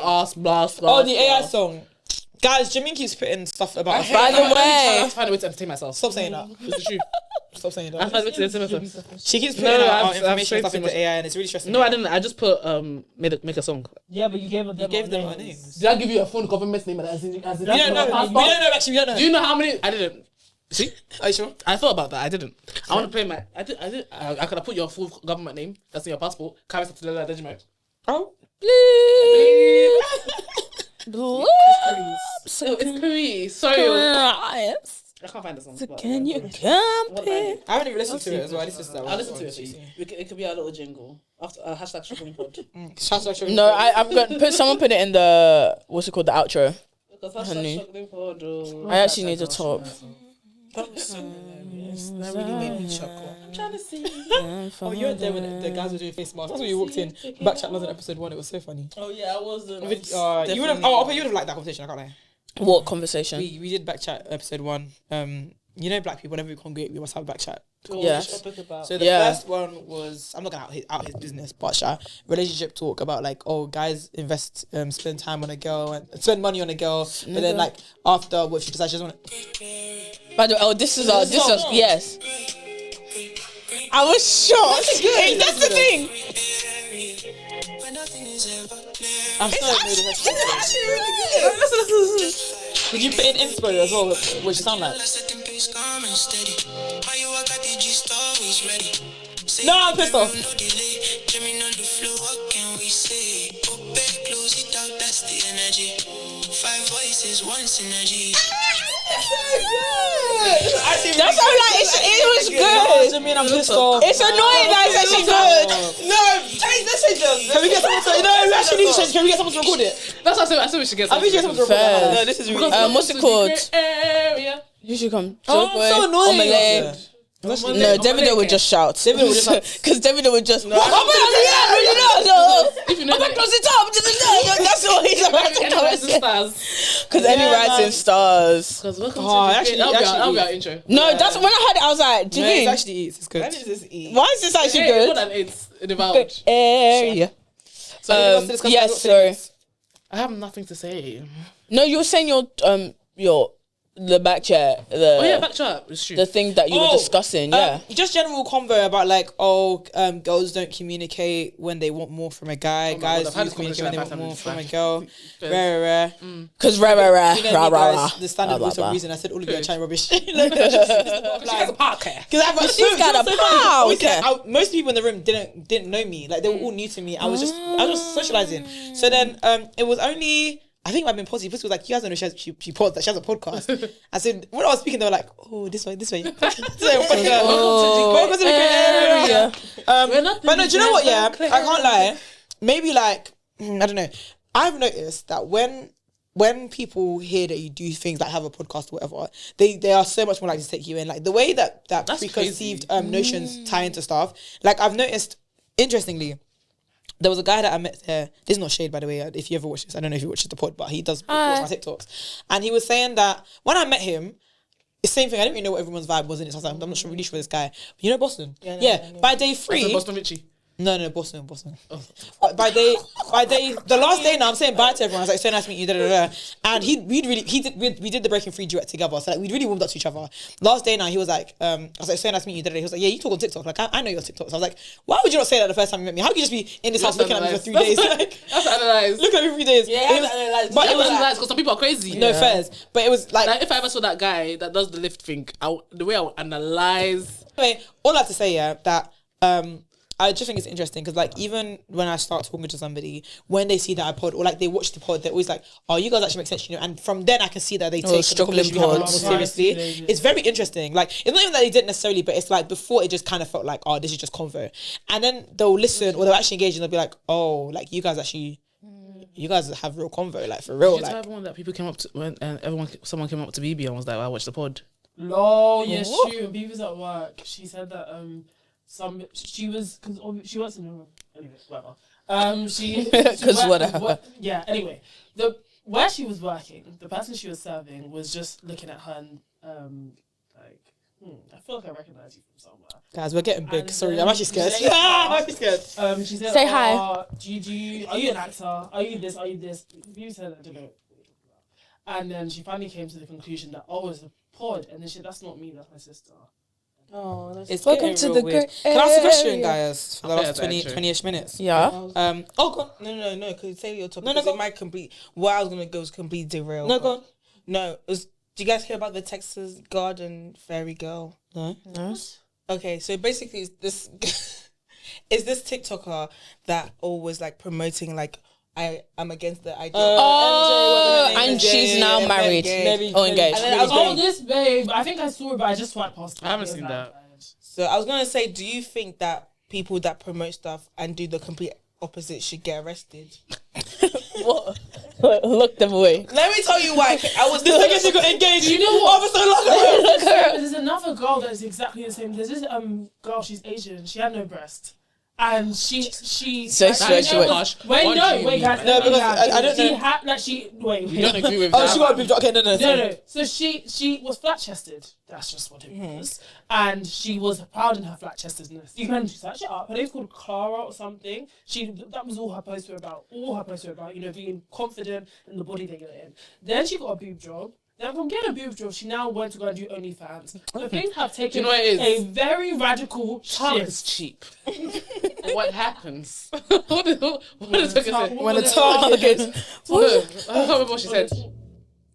ass blast. Oh, the AI song. Guys, Jamin keeps putting stuff about us. By the I way, have to find a way to entertain myself. Stop saying that. It's the truth. Stop saying I have to that. find a way to entertain myself. She keeps No, putting I've- our I've information strayed stuff too into much. AI, and it's really stressing. No, me I out. didn't. I just put make a song. Yeah, but you gave them. You gave them our names. Did I give you a phone government name? As in, We don't know. We don't know. Actually, we don't know. Do you know how many? I didn't. See, Are you sure? I thought about that. I didn't. I want to pay my. I could have put your full government name. That's in your passport. Carry to the Dejimo. Oh. So it's Paris. Sorry, I can't find the song. but- Can you come pick? I haven't even listened to it as well. This is that I'll listen to it. It could be our little jingle after hashtag shopping pod. No, I'm gonna someone put it in the what's it called, the outro. Because Honey. hashtag shopping pod. I actually need a top. that really made me chuckle. I'm trying to see. Oh, you were there when the guys were doing face masks. That's when you walked in. Backchat London episode 1. It was so funny. Oh yeah, I wasn't. You would have. Oh, I bet you would have liked that conversation. I can't lie. What conversation? We did backchat episode 1. You know, black people, whenever we congregate, we must have a backchat. Yes. So the first one was, I'm not gonna out his business, but relationship talk about like, oh, guys invest, spend time on a girl and spend money on a girl, but then like after what she decides she doesn't want. By the way, this is yes. I was shocked. That's the thing. I'm sorry, It's actually really good. Did you put in inspo as well? What she sound like? No, I'm pissed off. That's how like it was good. I mean, I'm pissed off. It's annoying that it's actually good. No, change the signal. Can we get someone to? No, we actually need to change. Can we get someone to record it? That's what I said we should get. I think you get someone to record Fair. it. No, this is really. What's it called? Area. You should come. Oh, I'm so annoying. Omelette. No, Davido would just shout. Davido would just like- Because Davido would just. If you know that- Close it up. That's all he's about to come and say. Because any rising stars. Because welcome Oh, to the actually- that'll be our intro. No, that's when I heard it. I was like, do you No, mean? it actually eats. It's good. When is this eat? Why is this actually Hey, more good? than 8 in the vouch. Area. So anything else to discuss about Yes, sorry. things? I have nothing to say. No, you were saying your the back chair, Oh yeah, back chat. It's true. the thing that you were discussing. Yeah. Just general convo about like, girls don't communicate when they want more from a guy. my Guys God, I've had do this communicate when they want conversation more like from a 5 girl. Good. Rare. Because You know me, rah, guys, the standard blah, blah, voice of blah. reason. I said all of you are Good. Chinese rubbish. She has a podcast. Because She's got a pow. most people in the room didn't know me. Like they were all new to me. I was just socializing. So then it was only. I think I've been positive. Pussy was like, you guys don't know she has a podcast. I said, when I was speaking, they were like, oh, this way. So, welcome to the great area. But no, do you know what? Yeah, I can't lie. Maybe like I don't know. I've noticed that when people hear that you do things like have a podcast or whatever, they are so much more likely to take you in. Like the way that preconceived notions tie into stuff. Like I've noticed, interestingly. There was a guy that I met there. This is not shade, by the way. If you ever watch this, I don't know if he watches the pod, but he does watch my TikToks. And he was saying that when I met him, the same thing. I didn't really know what everyone's vibe was in it. So I was like, I'm not really sure this guy. But you know Boston? Yeah. By day 3, Boston Richie. No, Boston. By the last day now, I'm saying bye to everyone. I was like, so nice to meet you. And we did the Breaking Free duet together. So like, we really warmed up to each other. Last day now, he was like, I was like, so nice to meet you. He was like, yeah, you talk on TikTok. Like, I know your TikTok. So I was like, why would you not say that the first time you met me? How could you just be in this house looking at me for 3 days? Like, That's analysed. looking at me for 3 days. Yeah, It was- analyze. but It it was was analysed because some people are crazy. no fairs. But it was like Like if I ever saw that guy that does the lift thing, the way I would analyze. anyway, all I have to say, that I just think it's interesting because like even when I start talking to somebody, when they see that I pod or like they watch the pod, they're always like, oh, you guys actually make sense, And from then I can see that they take the struggling conversation we have a lot more pods. seriously. It's very interesting. Like it's not even that they didn't necessarily, but it's like before it just kind of felt like, oh, this is just convo. And then they'll listen or they'll actually engage and they'll be like, oh, like you guys have real convo, like for real. Did you tell Like everyone that people came up to when and someone came up to BB and was like, I watched the pod. No, yes, true. When B was at work, she said that she was because she works in a anyway, whatever. She 'Cause worked- whatever. Yeah. Anyway, where she was working, the person she was serving was just looking at her and like, I feel like I recognize you from somewhere. guys, we're getting big. And Sorry, then I'm actually scared. she said- I'm actually scared. She said, Say hi. Do you are you an actor? Are you this? Are you this? You said I don't know. And then she finally came to the conclusion that it's a pod, and then that's not me, that's my sister. Oh, that's It's Welcome getting to real the weird. great Can I ask a question, area. guys? For the Okay, last that's 20-ish minutes. Yeah. Oh, go on. No. Because say your topic. No, because go it might complete. What I was gonna go was complete derail. No, go on. No, do you guys hear about the Texas garden fairy girl? No. Okay, so basically, it's this is this TikToker that always like promoting like I'm against the idea. And she's now married. Or engaged. And then I was going, This babe, I think I saw it, but I just swiped past it. I haven't It was seen like, that. so I was gonna say, do you think that people that promote stuff and do the complete opposite should get arrested? What? Look them away. Let me tell you why. I was she got engaged. You know what? Officer, There's another girl that's exactly the same. There's this girl, she's Asian. She had no breast. And she So like, stretch you know, it. Gosh, wait, what no, do you wait, mean guys. by No, let me because guys. I don't she know. had like she wait. You don't agree with Oh, that? she got a big. Okay, no. No. So she was flat chested. That's just what it was. And she was proud in her flat chestedness. You can search it up. Her name's called Clara or something. That was all her posts were about. Being confident in the body that you're in. Then she got a boob job. Then from getting a boob job, she now went to go and do OnlyFans. So things have taken you know what it is? a very radical Talk is shift. cheap. What happens? what is it gonna say? When the target. I can't remember what she said.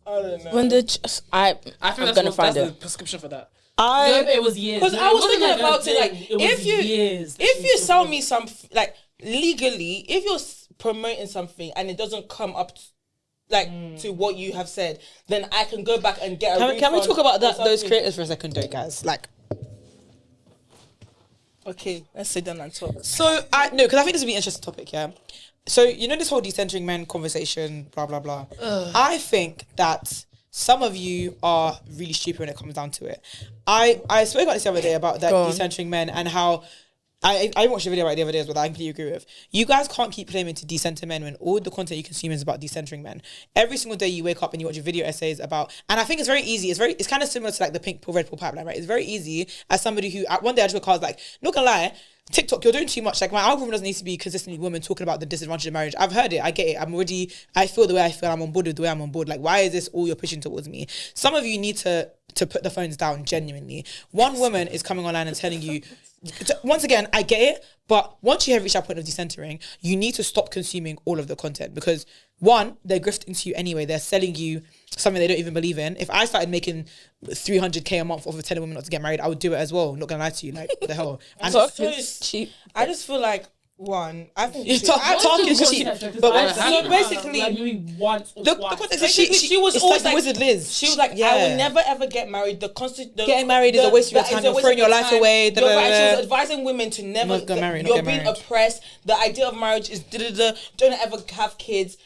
I don't know. When the I think I'm that's gonna find the it. prescription for that. No, it was years. Because I was wasn't thinking like a about it, like, thing. It was if you- years that If she you was sell talking me some like legally, if you're promoting something and it doesn't come up to what you have said, then I can go back and get a Can we refund talk about or those something. creators for a second, though, guys? Like, Okay, let's sit down and talk. so because I think this would be an interesting topic. Yeah. So you know this whole decentering men conversation, blah blah blah. I think that some of you are really stupid when it comes down to it. I spoke about this the other day about that decentering men and how. I watched a video about it the other day as well that I completely agree with. You guys can't keep claiming to decenter men when all the content you consume is about decentering men. Every single day you wake up and you watch a video essays about, and I think it's very easy. It's kind of similar to like the pink pill, red pill pipeline, right? It's very easy as somebody who, one day I just woke up, I was like, not gonna lie, TikTok, you're doing too much. Like my algorithm doesn't need to be consistently women talking about the disadvantage of marriage. I've heard it. I get it. I feel the way I feel. I'm on board with the way I'm on board. Like, why is this all you're pushing towards me? Some of you need to put the phones down genuinely. One woman is coming online and telling you, once again, I get it, but once you have reached that point of decentering, you need to stop consuming all of the content because one, they're grifting to you anyway. They're selling you something they don't even believe in. If I started making 300k a month off of telling women not to get married, I would do it as well. Not gonna lie to you, like what the hell. And It's cheap. I just feel like I think talking shit. But so basically, like maybe once or the twice. context is she was it's always like like Wizard Liz. She was like, I will never ever get married. Getting married is a waste of your time. You're throwing your life away. She was advising women to never Not get married, you're not get being married. oppressed. The idea of marriage is don't ever have kids.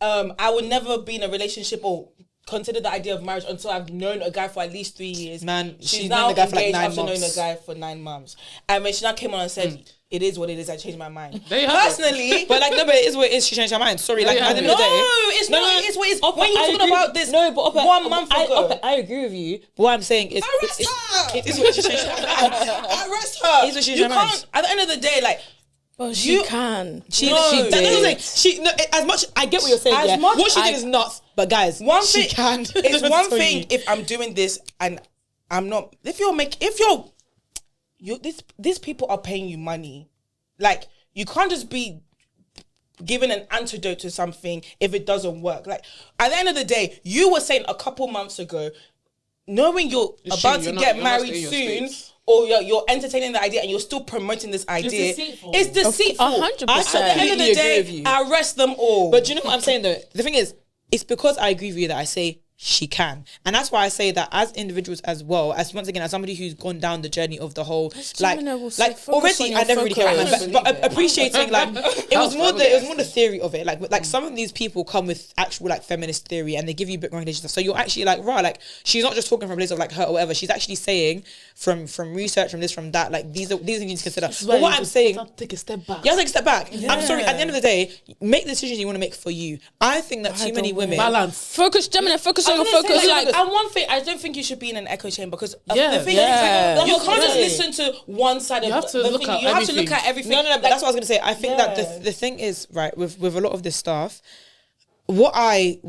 I would never be in a relationship or consider the idea of marriage until I've known a guy for at least 3 years. Man, she's known now the guy for like engaged 9 after knowing months. a guy for 9 months. And when she now came on and said, it is what it is, I changed my mind. There you have it. Personally, But like, no, but it is what it is. She changed her mind. Sorry, like, Yeah, at the end no, of the day. it's not. It's what it is. When you I talking agree about with- this no, but 1 month ago, I agree with you. But what I'm saying is, arrest her. it is what she changed her mind. Arrest her. It's what she You changed her mind. can't. At the end of the day, like. But she can. She No. did. That's what I'm saying. She no, as much. I get what you're saying. As Yeah. much What she I- did is nuts. But guys, One she thing can. it's Let me one tell thing you. if I'm doing this and I'm not. If these people are paying you money, like you can't just be given an antidote to something if it doesn't work. Like at the end of the day, you were saying a couple months ago, knowing you're about to get married soon. Or you're entertaining the idea and you're still promoting this idea. It's deceitful. 100%. At the end of completely the agree with day, you. arrest them all. But do you know what I'm saying though? The thing is, it's because I agree with you that I say she can. And that's why I say that as individuals as well, as once again, as somebody who's gone down the journey of the whole, Gemini will say, focus on already your I never really cared about focus. it, but appreciating like it was more the theory of it. Like some of these people come with actual like feminist theory and they give you book recommendations. So you're actually like, right, like she's not just talking from a place of like her or whatever. She's actually saying from research, from this, from that, like these are things you need to consider. But what I'm saying, take a step back. you have to take a step back. I'm sorry, at the end of the day, make the decisions you want to make for you. I think that too many women Balance. Focus, Gemini, focus on your I'm gonna focus. say, Like, and one thing, I don't think you should be in an echo chamber because Yeah, the thing yeah. is, you can't just Yeah. listen to one side of have to the look thing. at You have to look everything. at everything. No, but that's what I was gonna say. I think that Yeah. the thing is right with a lot of this stuff. What I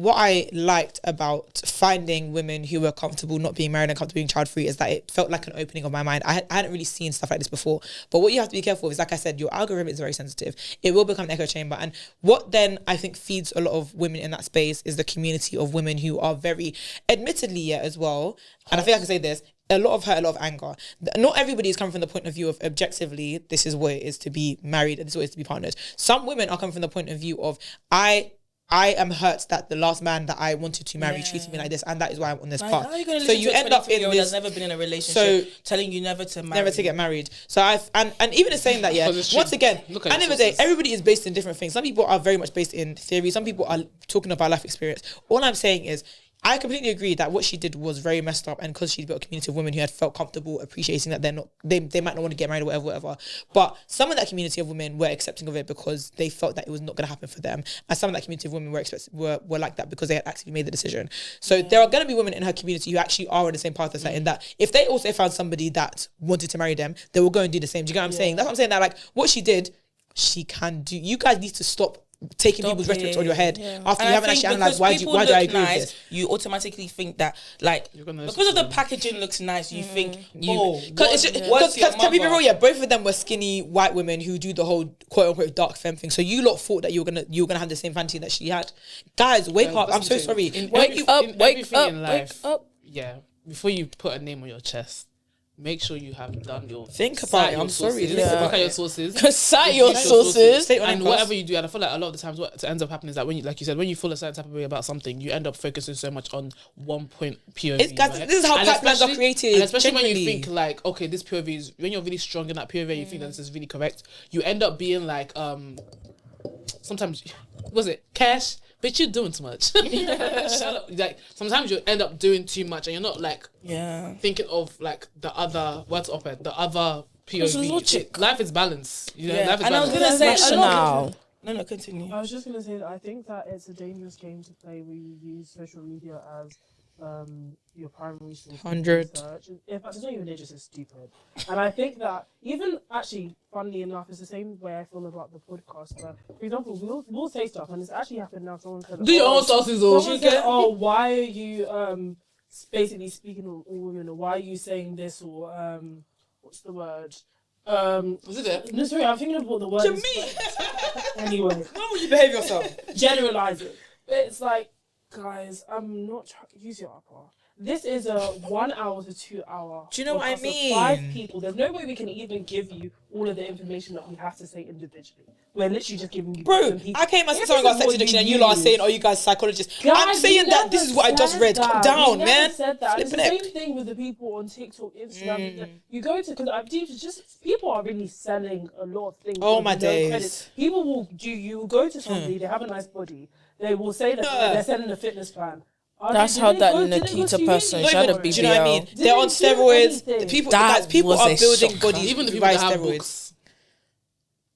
liked about finding women who were comfortable not being married and comfortable being child free is that it felt like an opening of my mind. I hadn't really seen stuff like this before. But what you have to be careful of is, like I said, your algorithm is very sensitive. It will become an echo chamber. And what then I think feeds a lot of women in that space is the community of women who are very, admittedly, yeah, as well. And I think I can say this. A lot of hurt, a lot of anger. Not everybody is coming from the point of view of objectively, this is what it is to be married and this is what it is to be partners. Some women are coming from the point of view of, I am hurt that the last man that I wanted to marry treated me like this, and that is why I'm on this path. How are you going to So listen you to a end up in 23-year-old this, that's never been in a relationship telling you never to marry? never to get married. So and even in saying that, yeah, Because it's true. once again, Look at at the end of your the day, sources. everybody is based in different things. Some people are very much based in theory. Some people are talking about life experience. All I'm saying is, I completely agree that what she did was very messed up, and because she's built a community of women who had felt comfortable appreciating that they might not want to get married or whatever. But some of that community of women were accepting of it because they felt that it was not going to happen for them, and some of that community of women were like that because they had actually made the decision. So there are going to be women in her community who actually are on the same path as her, in that if they also found somebody that wanted to marry them, they will go and do the same. Do you get what I'm saying? That's what I'm saying. That like what she did, she can do. You guys need to stop taking people's rhetoric on your head after And you I haven't think actually analysed because why do I people agree look with this. You automatically think that, like, gonna because of the listen to packaging looks nice, you think, Because can we be real? Yeah, both of them were skinny white women who do the whole quote unquote dark femme thing. So you lot thought that you were gonna have the same fantasy that she had. Guys, wake up! I'm so sorry. In Wake every- up, in wake everything up, in wake life, up. yeah, before you put a name on your chest, make sure you have done your Think cite about it. your I'm sorry. sources, Think about look at it. your sources. Cite your Research sources. Stay on And it, whatever you do, and I feel like a lot of the times what ends up happening is that when you, like you said, when you feel a certain type of way about something, you end up focusing so much on one point POV. It's, guys, right? this is how And pipelines are especially- created. And especially when you genuinely. think like, okay, this POV is, when you're really strong in that POV, you think that this is really correct. You end up being like, sometimes, was it cash? Bitch, you're doing too much. Shut up. Like sometimes you end up doing too much, and you're not like thinking of like the other what's up at the other POV. logic. Life is balance. You know, Yeah. life is And I was balance. gonna say, Rational. no, continue. I was just gonna say that I think that it's a dangerous game to play where you use social media as your primary source of 100. research. In fact, it's not even dangerous; it's stupid. And I think that even actually, funnily enough, it's the same way I feel about the podcast. But for example, we'll say stuff, and it's actually happened now. Someone said, Do your own sources, or Someone said, "Oh, why are you basically speaking all women? Or why are you saying this? Or what's the word? was it there? No, sorry, I'm thinking of what the word is. Anyway, How will you behave yourself? generalize it. But it's like, guys, I'm not use your upper. This is a 1 hour to 2 hour. Do you know what I podcast of 5 mean? people. There's no way we can even give you all of the information that we have to say individually. We're literally just giving you. bits Bro, and pieces. I came and If said something this about is sex what addiction you and you lot are use- saying, oh, you guys psychologists. Guys, I'm saying we that this never is what I just said read. that. Calm down, We man. never said that. It's the Flipping same it. thing with the people on TikTok, Instagram. You go to, because I've it's just people are really selling a lot of things. Oh, with my no days. credit. People will do. You go to somebody, they have a nice body. They will say that they're selling a fitness plan. That's how that Nikita person, Not she had a even- do you know what I mean? BBL. They're on Didn't do steroids. anything. People, That guys, people was are a building shocker. bodies Even the people via that have steroids. books,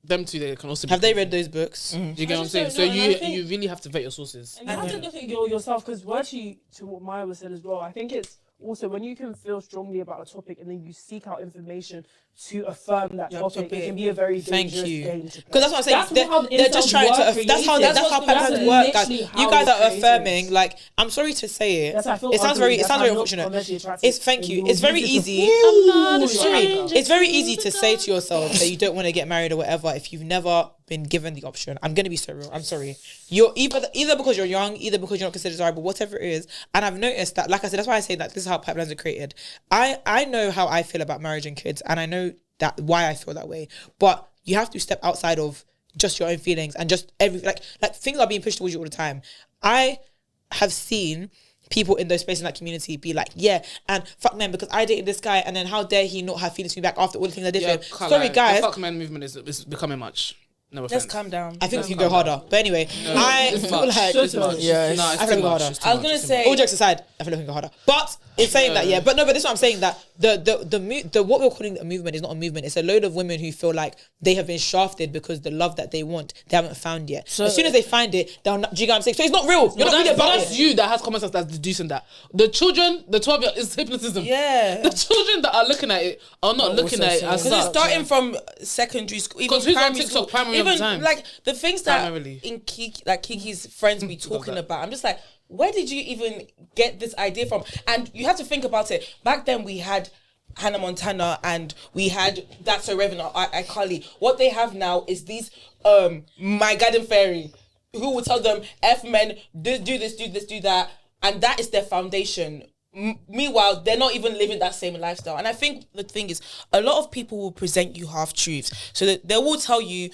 them two, they can also be. Have they read those books? Do you get what I'm just saying? don't So know, and I you think- you really have to vet your sources. And you have to look at yourself, because to what Maya was saying as well, I think it's also when you can feel strongly about a topic and then you seek out information to affirm that topic, it can be a very Thank dangerous you. game to play. Because that's what I'm saying. That's how the They're just incels trying to. were That's how created. that's how That's pipelines work, guys. literally You how guys it's are created. affirming. Like, I'm sorry to say it. That's how I feel It sounds ugly. very. It That's sounds how very I'm not unfortunate. conventionally attractive. It's thank you. And It's very use it to easy. fool not a your Sorry. stranger. It's very easy to say to yourself that you don't want to get married or whatever if you've never been given the option. I'm gonna be so real. I'm sorry. You're either because you're young, either because you're not considered desirable, whatever it is. And I've noticed that, like I said, that's why I say that this is how pipelines are created. I know how I feel about marriage and kids, and I know that why I feel that way. But you have to step outside of just your own feelings and just like things are being pushed towards you all the time. I have seen people in those spaces in that community be like, yeah, and fuck men because I dated this guy, and then how dare he not have feelings for me back after all the things I did for him. can't Sorry, lie. guys. The fuck man movement is becoming much. No offense. Let's calm down. I think we can go harder. But anyway, I it's feel much. like It's much. Yeah, No, it's I too feel like much. harder. It's too I was much. gonna It's too much. say, all jokes aside, I feel like we can go harder. But in saying that, yeah, but no, but this is what I'm saying, that the what we're calling a movement is not a movement. It's a load of women who feel like they have been shafted because the love that they want they haven't found yet. So as soon as they find it, they'll not, do you get what I'm saying? So it's not real. You're But not really about that's it. you that has common sense that's deducing that. The children, the 12-year is hypnotism. yeah. The children that are looking at it are not looking at it as Because it's such. starting from secondary school, even 'Cause who's on primary TikTok school, primary even of the time? like the things that Primarily. in Kiki's friends be talking that. about. I'm just like, where did you even get this idea from? And you have to think about it. Back then, we had Hannah Montana and we had That's So Reverend iCarly. What they have now is these My Garden Fairy, who will tell them F men, do this, do that, and that is their foundation. Meanwhile, they're not even living that same lifestyle. And I think the thing is, a lot of people will present you half truths. So that they will tell you,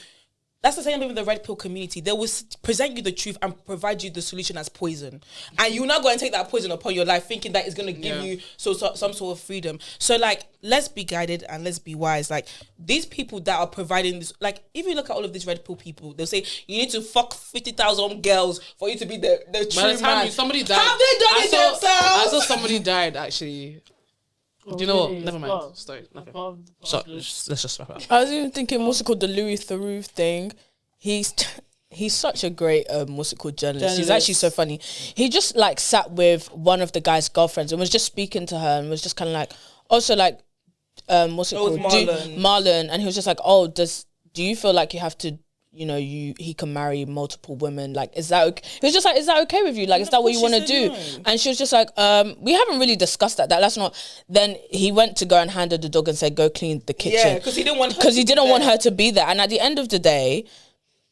that's the same with the red pill community. They will present you the truth and provide you the solution as poison. And you're not going to take that poison upon your life thinking that it's going to give you some sort of freedom. So like, let's be guided and let's be wise. Like these people that are providing this, like if you look at all of these red pill people, they'll say you need to fuck 50,000 girls for you to be the true By the time man. somebody died, Have they done it themselves? I saw somebody died actually. Do you know what? really? Never mind. Well, Sorry, nothing. well, So, let's just wrap it up. I was even thinking, what's it called, the Louis Theroux thing. He's such a great what's it called, journalist. He's actually so funny. He just like sat with one of the guy's girlfriends and was just speaking to her and was just kind of like, also like what's it called, Marlon, and he was just like, oh, do you feel like you have to, you know, he can marry multiple women, like is that okay? He was just like, is that okay with you, like is that what you want to do? And she was just like, we haven't really discussed that's not. Then he went to go and hand her the dog and said, go clean the kitchen. Yeah, because he didn't want her to be there. And at the end of the day,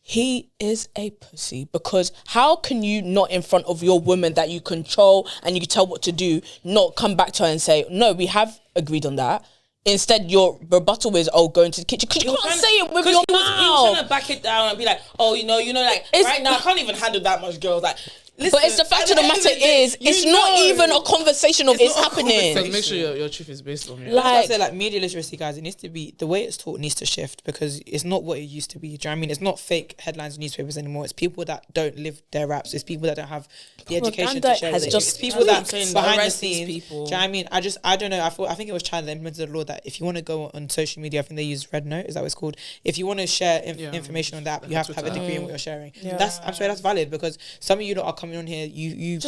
he is a pussy, because how can you not in front of your woman that you control and you can tell what to do, not come back to her and say, no, we have agreed on that. Instead, your rebuttal is, "Oh, go into the kitchen." Because you can't say it with your he was mouth. trying to back it down and be like, "Oh, like right now I can't even handle that much, girls." Like, listen, But it's the fact of the matter is, it's not even a conversation of it's happening. So make sure your truth is based on That's why I say, like, media literacy, guys, it needs to be, the way it's taught needs to shift, because it's not what it used to be. Do you know what I mean? It's not fake headlines in newspapers anymore. It's people that don't live their raps. It's people that don't have the education to share has it. just It's people that peaked. behind the Arrest these scenes. people. Do you know what I mean? I don't know. I think it was China that implemented a law that if you want to go on social media, I think they use Red Note. Is that what it's called? If you want to share information on that, you have to have a degree in what you're sharing. I'm sorry, that's valid, because some of you that are coming on here, you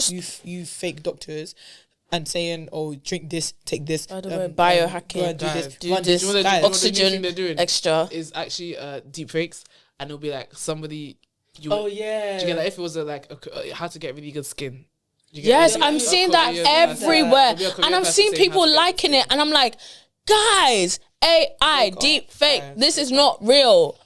fake doctors and saying, "Oh, drink this, take this, By the way, biohacking, go and do this, do go and this, do Guys, oxygen they're doing extra." is actually deep fakes, and it'll be like somebody. Oh yeah. Do you get like if it was how to get really good skin? Do you get Yes, it? I'm A seeing that Korean everywhere, person- it'll be a and I'm Korean seeing person saying people how to get liking good it, and I'm like, guys, AI, deep fake. This is not real.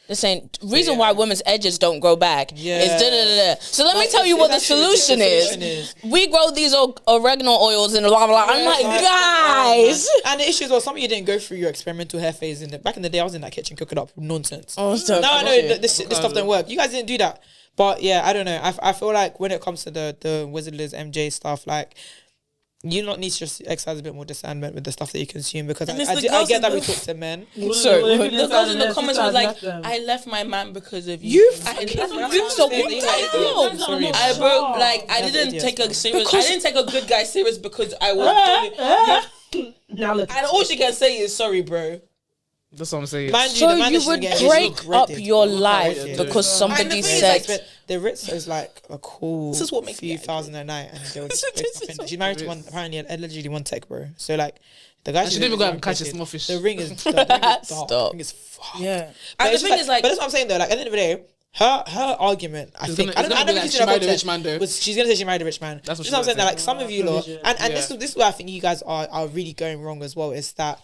They're saying reason why women's edges don't grow back is da-da-da-da. So let me tell you what the solution is. We grow these oregano oils and blah blah. I'm like, guys. And the issue is, well, some of you didn't go through your experimental hair phase. Back in the day, I was in that kitchen cooking up nonsense. Oh, so Now I know that this stuff don't work. You guys didn't do that. But yeah, I don't know. I feel like when it comes to the Wizard Liz MJ stuff, like, you not need to just exercise a bit more discernment with the stuff that you consume, because I get that we talk to men. Sorry, The girls in the comments was like, "I left my man because of you." You I fucking so what the hell? I broke. Like, I didn't take a serious. I didn't take a good guy serious because I was. Now look. And all she can say is sorry, bro. That's what I'm saying. Mind So the man you that would shouldn't get break up regretted. your life Yeah. because And somebody the thing is, said. like, the Ritz is like a cool This is what makes me few angry. thousand a night, and they were just This is she's married to one, apparently allegedly one tech bro. So like the guy She didn't even go and catch a small fish. The ring is dark. The Stop. ring is fucked. Yeah. But And it's the just thing is, like, but that's what I'm saying though. Like at the end of the day, her argument, I It's think, gonna- I it's don't gonna be know like if she you married a know rich man, though. was she's gonna say she married a rich man. That's what I'm she's saying. gonna That like some of you lot, and Yeah. this is where I think you guys are really going wrong as well. Is that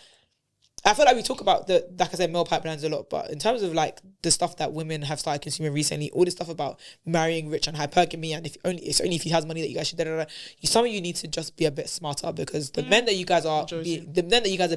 I feel like we talk about like I said, male pipelines a lot, but in terms of like the stuff that women have started consuming recently, all this stuff about marrying rich and hypergamy, and it's only if he has money that you guys should some of you need to just be a bit smarter, because the men that you guys are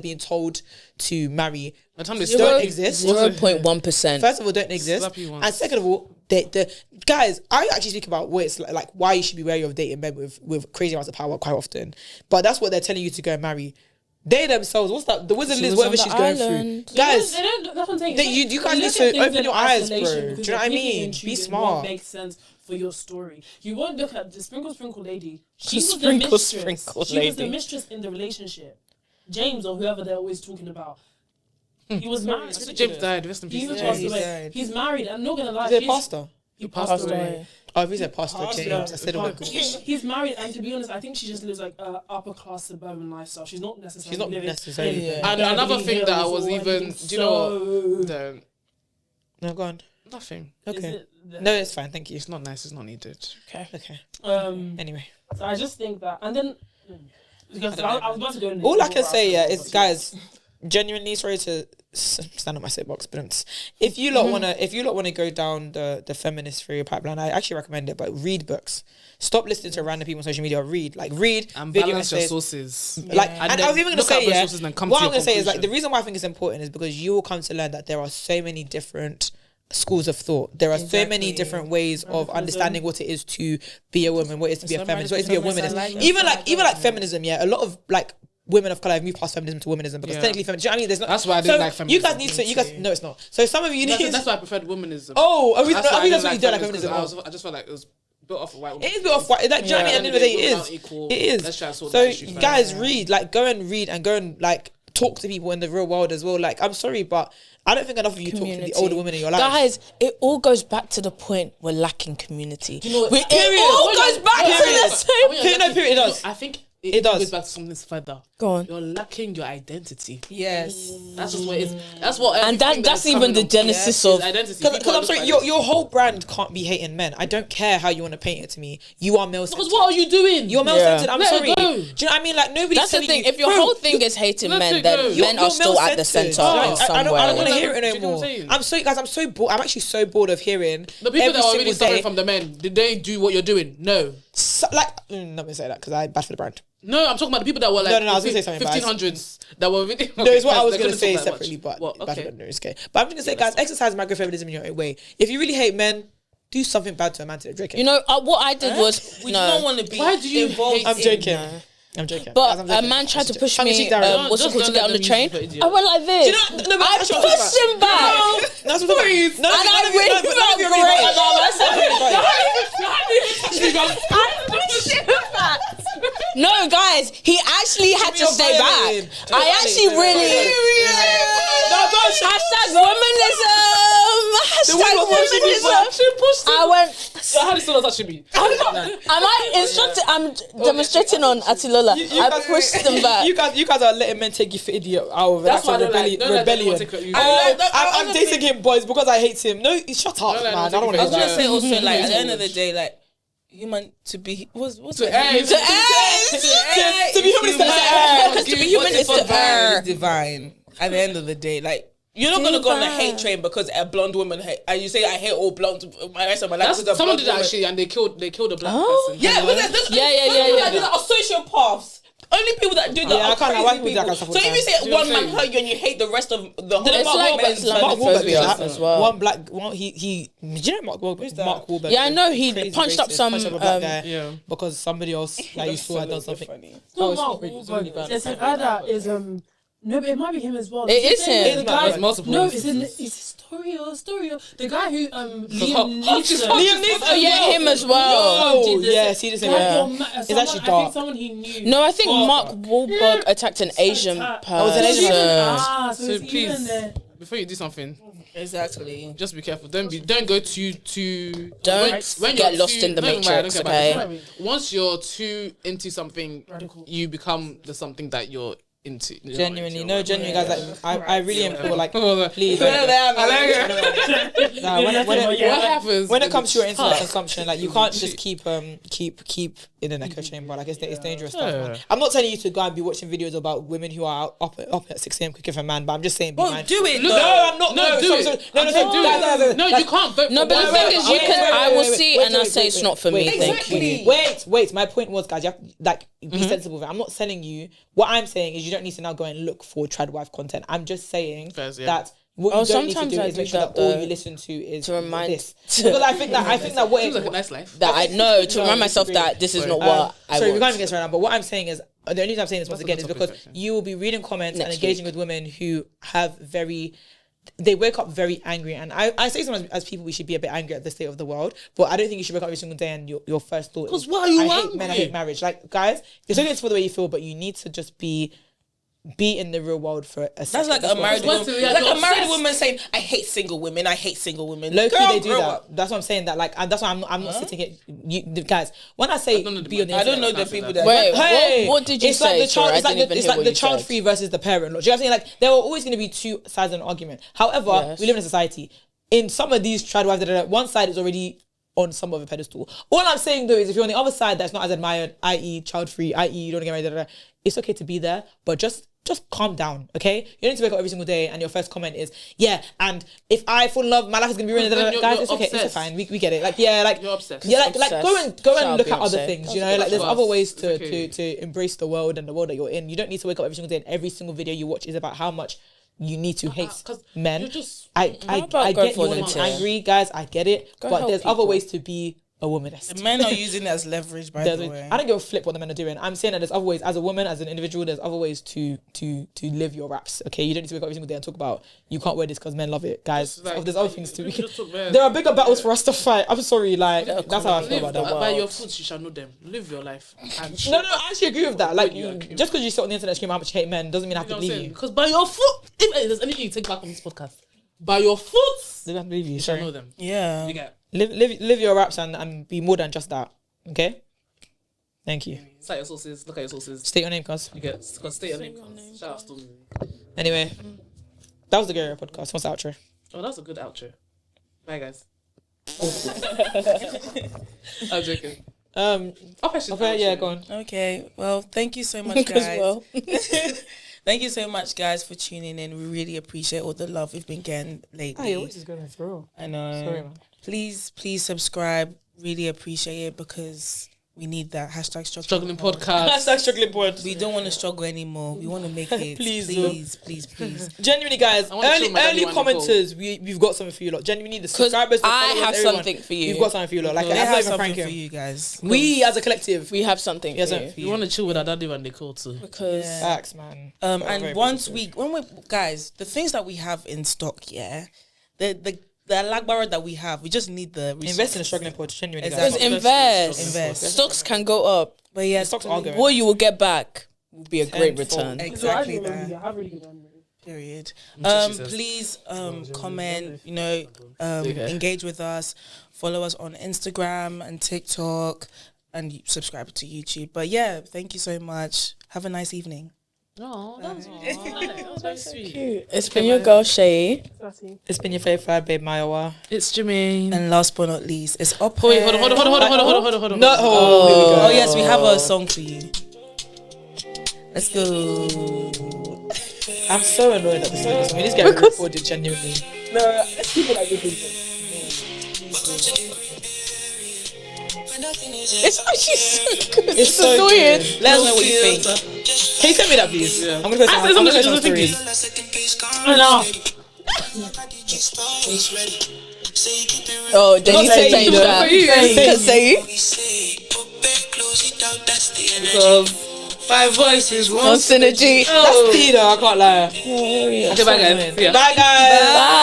being told to marry By the time they don't exist. 0.1%. First of all, don't exist, Slappy ones. and second of all, the guys, I actually speak about what it's like why you should be wary of dating men with crazy amounts of power quite often, but that's what they're telling you to go and marry. They themselves, what's that? The Wizard She Liz, was whatever on the she's going island. through, guys. They don't, that's what I'm saying. You guys Look need at to things open in your eyes, bro. isolation, Do because you know what I they're picking mean? and Be choosing smart. What makes sense for your story? You won't look at the sprinkle lady. She was the Sprinkle, mistress. sprinkle She was the lady. mistress in the relationship. James or whoever they're always talking about. He was married. James died. Rest in He peace. even Yeah, passed he away. died. He's married. I'm not gonna lie. Is it he's- pastor? He passed away. Oh, if he said pastor James, I said it with He's married, and to be honest, I think she just lives like a upper class suburban lifestyle. She's not necessarily. She's not living necessarily. in And another Beverly thing that I Hills was or even, anything do you know so- what? Don't. No, go on. Nothing. Is Okay. it the- No, it's fine. Thank you. It's not nice. It's not needed. Okay. Anyway, Anyway, so I just think that, and then because I was about to go. Into all I more can say, after, is, guys, genuinely sorry to stand on my soapbox, but if you lot wanna go down the feminist theory pipeline, I actually recommend it. But read books. Stop listening to random people on social media. Read And video balance your essays. sources. Like, And and then I was even gonna look at say, those yeah. sources and then come What to I'm your gonna say is, like, the conclusion. reason why I think it's important is because you will come to learn that there are so many different schools of thought. There are so many different ways of understanding what it is to be a woman, what it is to be a feminist, what it is to be a womanist. Even like feminism, yeah. A lot of like women of color have moved past feminism to womanism because Yeah. technically feminism. I mean, there's not. That's why I didn't like You guys feminism. need to. No, it's not. So some of you need. That's why I preferred womanism. Oh, I mean, That's why that's didn't what you don't like feminism, feminism. 'cause I just felt like it was built off of white women. It is a bit off white. Like, do you know what I mean? At the end of the day, it women is. are equal. It is. Let's try and sort So, that issue first. guys, read. Like, go and read and go and like talk to people in the real world as well. Like, I'm sorry, but I don't think enough of you talk to the Community. older women in your life. Guys, it all goes back to the point we're lacking community. know what? It Period. all goes back to Period. the same. Period, it does. I think It does. goes back to something further. Go on. You're lacking your identity. Yes. That's just what it is. That's what. And everything that's coming even the on- genesis Yes, of- is identity. Because People I'm look sorry, like your this. whole brand can't be hating men. I don't care how you want to paint it to me. You are male centered. Because what are you doing? You're male Yeah. centered. I'm Let it sorry. go. Do you know what I mean? Like nobody's That's the telling thing. you. If your Bro, whole thing is hating let men, it then go. men are still at the male-centered. center in I some don't way. want to hear it Do you know what anymore. I'm saying? I'm sorry, guys. I'm so bored. I'm actually so bored of hearing The people every that are really single suffering day. from the men, did they do what you're doing? No. So, like, not gonna say that because I bad for the brand. No, I'm talking about the people that were like No, I was gonna say something, but 1500s that were really. No, it's what I was they're gonna say talk that separately, much. but Well, bad for okay. the news, okay. But I'm just gonna say, guys, exercise microfeminism in your own way. If you really hate men, do something bad to a man to drink it. You know, what I did was We don't no. want to be Why do you involved. hate I'm in- joking. I'm joking. But Guys, I'm a joking. man tried to push Tongue in me. cheek, Darren. What's it Just called to don't get let on the them train? use you for idiot. I went like this. Do you know- no, but I that's what I was pushed him back, That's what I'm talking about. and I really felt great about myself. I pushed him back. No, guys, he actually had to stay back. I actually really. Hashtag feminism. Hashtag feminism. I went. How did someone touch me? Am I instructing? I'm demonstrating on Atilola. I pushed him back. You guys are letting men take you for idiot out of That's an why I don't like- rebellion. don't let anyone rebellion. take you. I'm dating him, boys, because I hate him. No, shut up, Don't let man. I anyone don't want take to I was hear gonna that. say also like at the end of the day, like human to be what's To that? err. To be human is to err. Because to be human is to divine err. is divine. At the end of the day, like you're not gonna go on the hate train because a blonde woman hate. And you say I hate all blondes my rest of my life. That's, because a someone blonde did that woman- actually, and they killed a black person. Yeah, but there's Yeah. people that do that are sociopaths. Only people that do that Yeah, I are can't lie, crazy white people do that people. kind of So stuff if you all say the one time. man hurt you and you hate the rest of the whole, It's like Mark Wahlberg did Islamophobia that as well. One black, he. Do you know Mark Wahlberg? that? Mark Wahlberg. Yeah, I know, he Crazy punched up racist, some, punched up a black guy yeah. because somebody else that you saw had done something. No, it's Mark not really- it's Wahlberg. really bad. There's a guy that is no, but it might be him as well. It is him. The guy, There's multiple no, instances. it's Storio. The guy who Liam Liam Neeson. Oh yeah, him as well. Oh, did this- yeah, see this. Guy, Yeah. you're ma- It's someone- actually I dark. think someone he knew. No, I think Mark Wahlberg attacked an Asian Oh, was it an Asian person. So So it's even please, there. before you do something, Exactly. just be careful. Don't go too. Don't when get you're lost in the no, I don't matrix, care about okay? this. Once you're too into something, Radical. you become the something that you're into. You're not Genuinely, into, no, or genuinely, guys. Like, I really am for like, whatever. please. I Nah, when What happens when it is comes to your it's internet tough. consumption, like you can't just keep in an echo chamber. Like it's dangerous stuff. Man. Yeah. I'm not telling you to go and be watching videos about women who are up at 6 a.m. cooking for man, but I'm just saying. Be Well, mindful. do it. Look, though. No, I'm not. No, No, do sorry, it. sorry. No, I'm saying do it. No, you can't vote. No, for but the one. thing is, you wait, can. wait, I will wait, see wait, and I'll wait, say wait, it's not for me. wait, Thank you. Wait. My point was, guys, you have like be sensible with it. I'm not telling you. What I'm saying is, you don't need to now go and look for trad wife content. I'm just saying Fairs, yeah. that. What Oh, you don't need to sometimes do I is do make sure that, that all though, you listen to is to remind- this. Because I think that what Seems it, like a nice life. That I know to No, remind myself disagree. that this is not what I sorry, we can't want. even get started now. But what I'm saying is, the only reason I'm saying this once That's a again good is topic, because actually. you will be reading comments Next and engaging with women who have they wake up very angry. And I say sometimes as people, we should be a bit angry at the state of the world. But I don't think you should wake up every single day and your first thought is, why are you I hate angry? men, I hate marriage. Like, guys, it's okay for the way you feel, but you need to just be in the real world for a second. That's like a married What's woman. it- yeah, Like you're a married obsessed. woman saying, "I hate single women. I hate single women." Low key, Girl, they do grow that. up. That's what I'm saying. That like, and that's why I'm not sitting here. Guys, when I say don't know the be on the I don't internet, know the people that. Wait, Hey, what did you it's say? Like the child, Sorry, I it's like didn't the, even it's hear like what the you child said. free versus the parent. Do you know what I'm saying? Like there are always going to be two sides of an argument. However, Yes. we live in a society. In some of these trad wives, one side is already on some of a pedestal. All I'm saying though is if you're on the other side that's not as admired, i.e. child free, i.e. you don't get married, it's okay to be there, but just calm down, okay? You don't need to wake up every single day and your first comment is, yeah, and if I fall in love, my life is gonna be ruined. Then you're Guys, it's okay, it's obsessed. fine. We get it. Like, yeah, like You're obsessed. Yeah, like go Obsessed. and Shout look at out other Beyonce. things. You know, That's like there's good. other ways It's to okay. to embrace the world and the world that you're in. You don't need to wake up every single day and every single video you watch is about how much you need to hate 'cause men. you're just- I about get go you want to be volunteer? angry, guys. I get it, Go but help there's other people. ways to be a womanist. Men are using it as leverage, by the way. I don't give a flip what the men are doing. I'm saying that there's other ways, as a woman, as an individual, there's other ways to live your raps. Okay, you don't need to wake up every single day and talk about you can't wear this because men love it, guys. Just like- there's other things too. we can just talk about- There are bigger battles for us to fight. I'm sorry, like that's how I feel about Live that. by your fruits, you shall know them. Live your life. And No, I actually agree with that. Like, You agree. just because you sit on the internet screaming how much you hate men doesn't mean I have You to know what I'm believe saying? you. Because by your foot, if there's anything you take back from this podcast, by your foot, Doesn't have to believe you. you shall know Sorry. them. Yeah. You get Live your raps and be more than just that. Okay. Thank you. cite your sources. Look at your sources. State your name, cuz. You get because state your name. Cause. Shout out to me. Anyway, that was the Guerrero podcast. What's the outro? Oh, that's a good outro. Bye, guys. I'm joking. Okay, yeah, go on. Okay. Well, thank you so much, As guys. well. Thank you so much, guys, for tuning in. We really appreciate all the love we've been getting lately. is going through. I know. Sorry, man. Please subscribe. Really appreciate it because We need that. Hashtag Struggling podcast. Hashtag struggling pod. We don't want to struggle anymore. We want to make it. Please, please. Genuinely, guys, I wanna chill with my early daddy when they commenters, we've got something for you lot. Genuinely, the subscribers, the I followers, have everyone, something for you. We've got something for you lot. Like, They I'm not have even something pranking. for you guys. We as a collective. We have something Yes, for sir. you. You want to chill with our daddy when they call too. Because Facts, man. And once when we guys, the things that we have in stock, the lagbara that we have, we just need the resources. Invest in a struggling pod. Genuinely, Exactly. guys. invest. Stocks can go up. But yeah, Stocks are going. What you will get back will be a great Tenfold. return. exactly So I that. have really good memory. Period. Jesus. Please comment, engage with us, follow us on Instagram and TikTok, and subscribe to YouTube. But yeah, thank you so much. Have a nice evening. Oh, that was very sweet. It's been your girl Shay. It's been your favourite babe, Mayowa. It's Jimmy. And last but not least, it's up. Wait, hold on. No, Oh yes, we have a song for you. Let's go. I'm so annoyed at this song. We just get recorded genuinely. No, let's keep it like this. It's actually so good. It's so annoying. good. Let us know what you think. Can you send me that, please? I'm gonna post It's some on the stories. Oh, then you say Say, change though. that. For you. Say. 5 voices, On synergy. That's Peter, I can't lie. Okay, bye guys. Yeah. Bye, guys. Bye.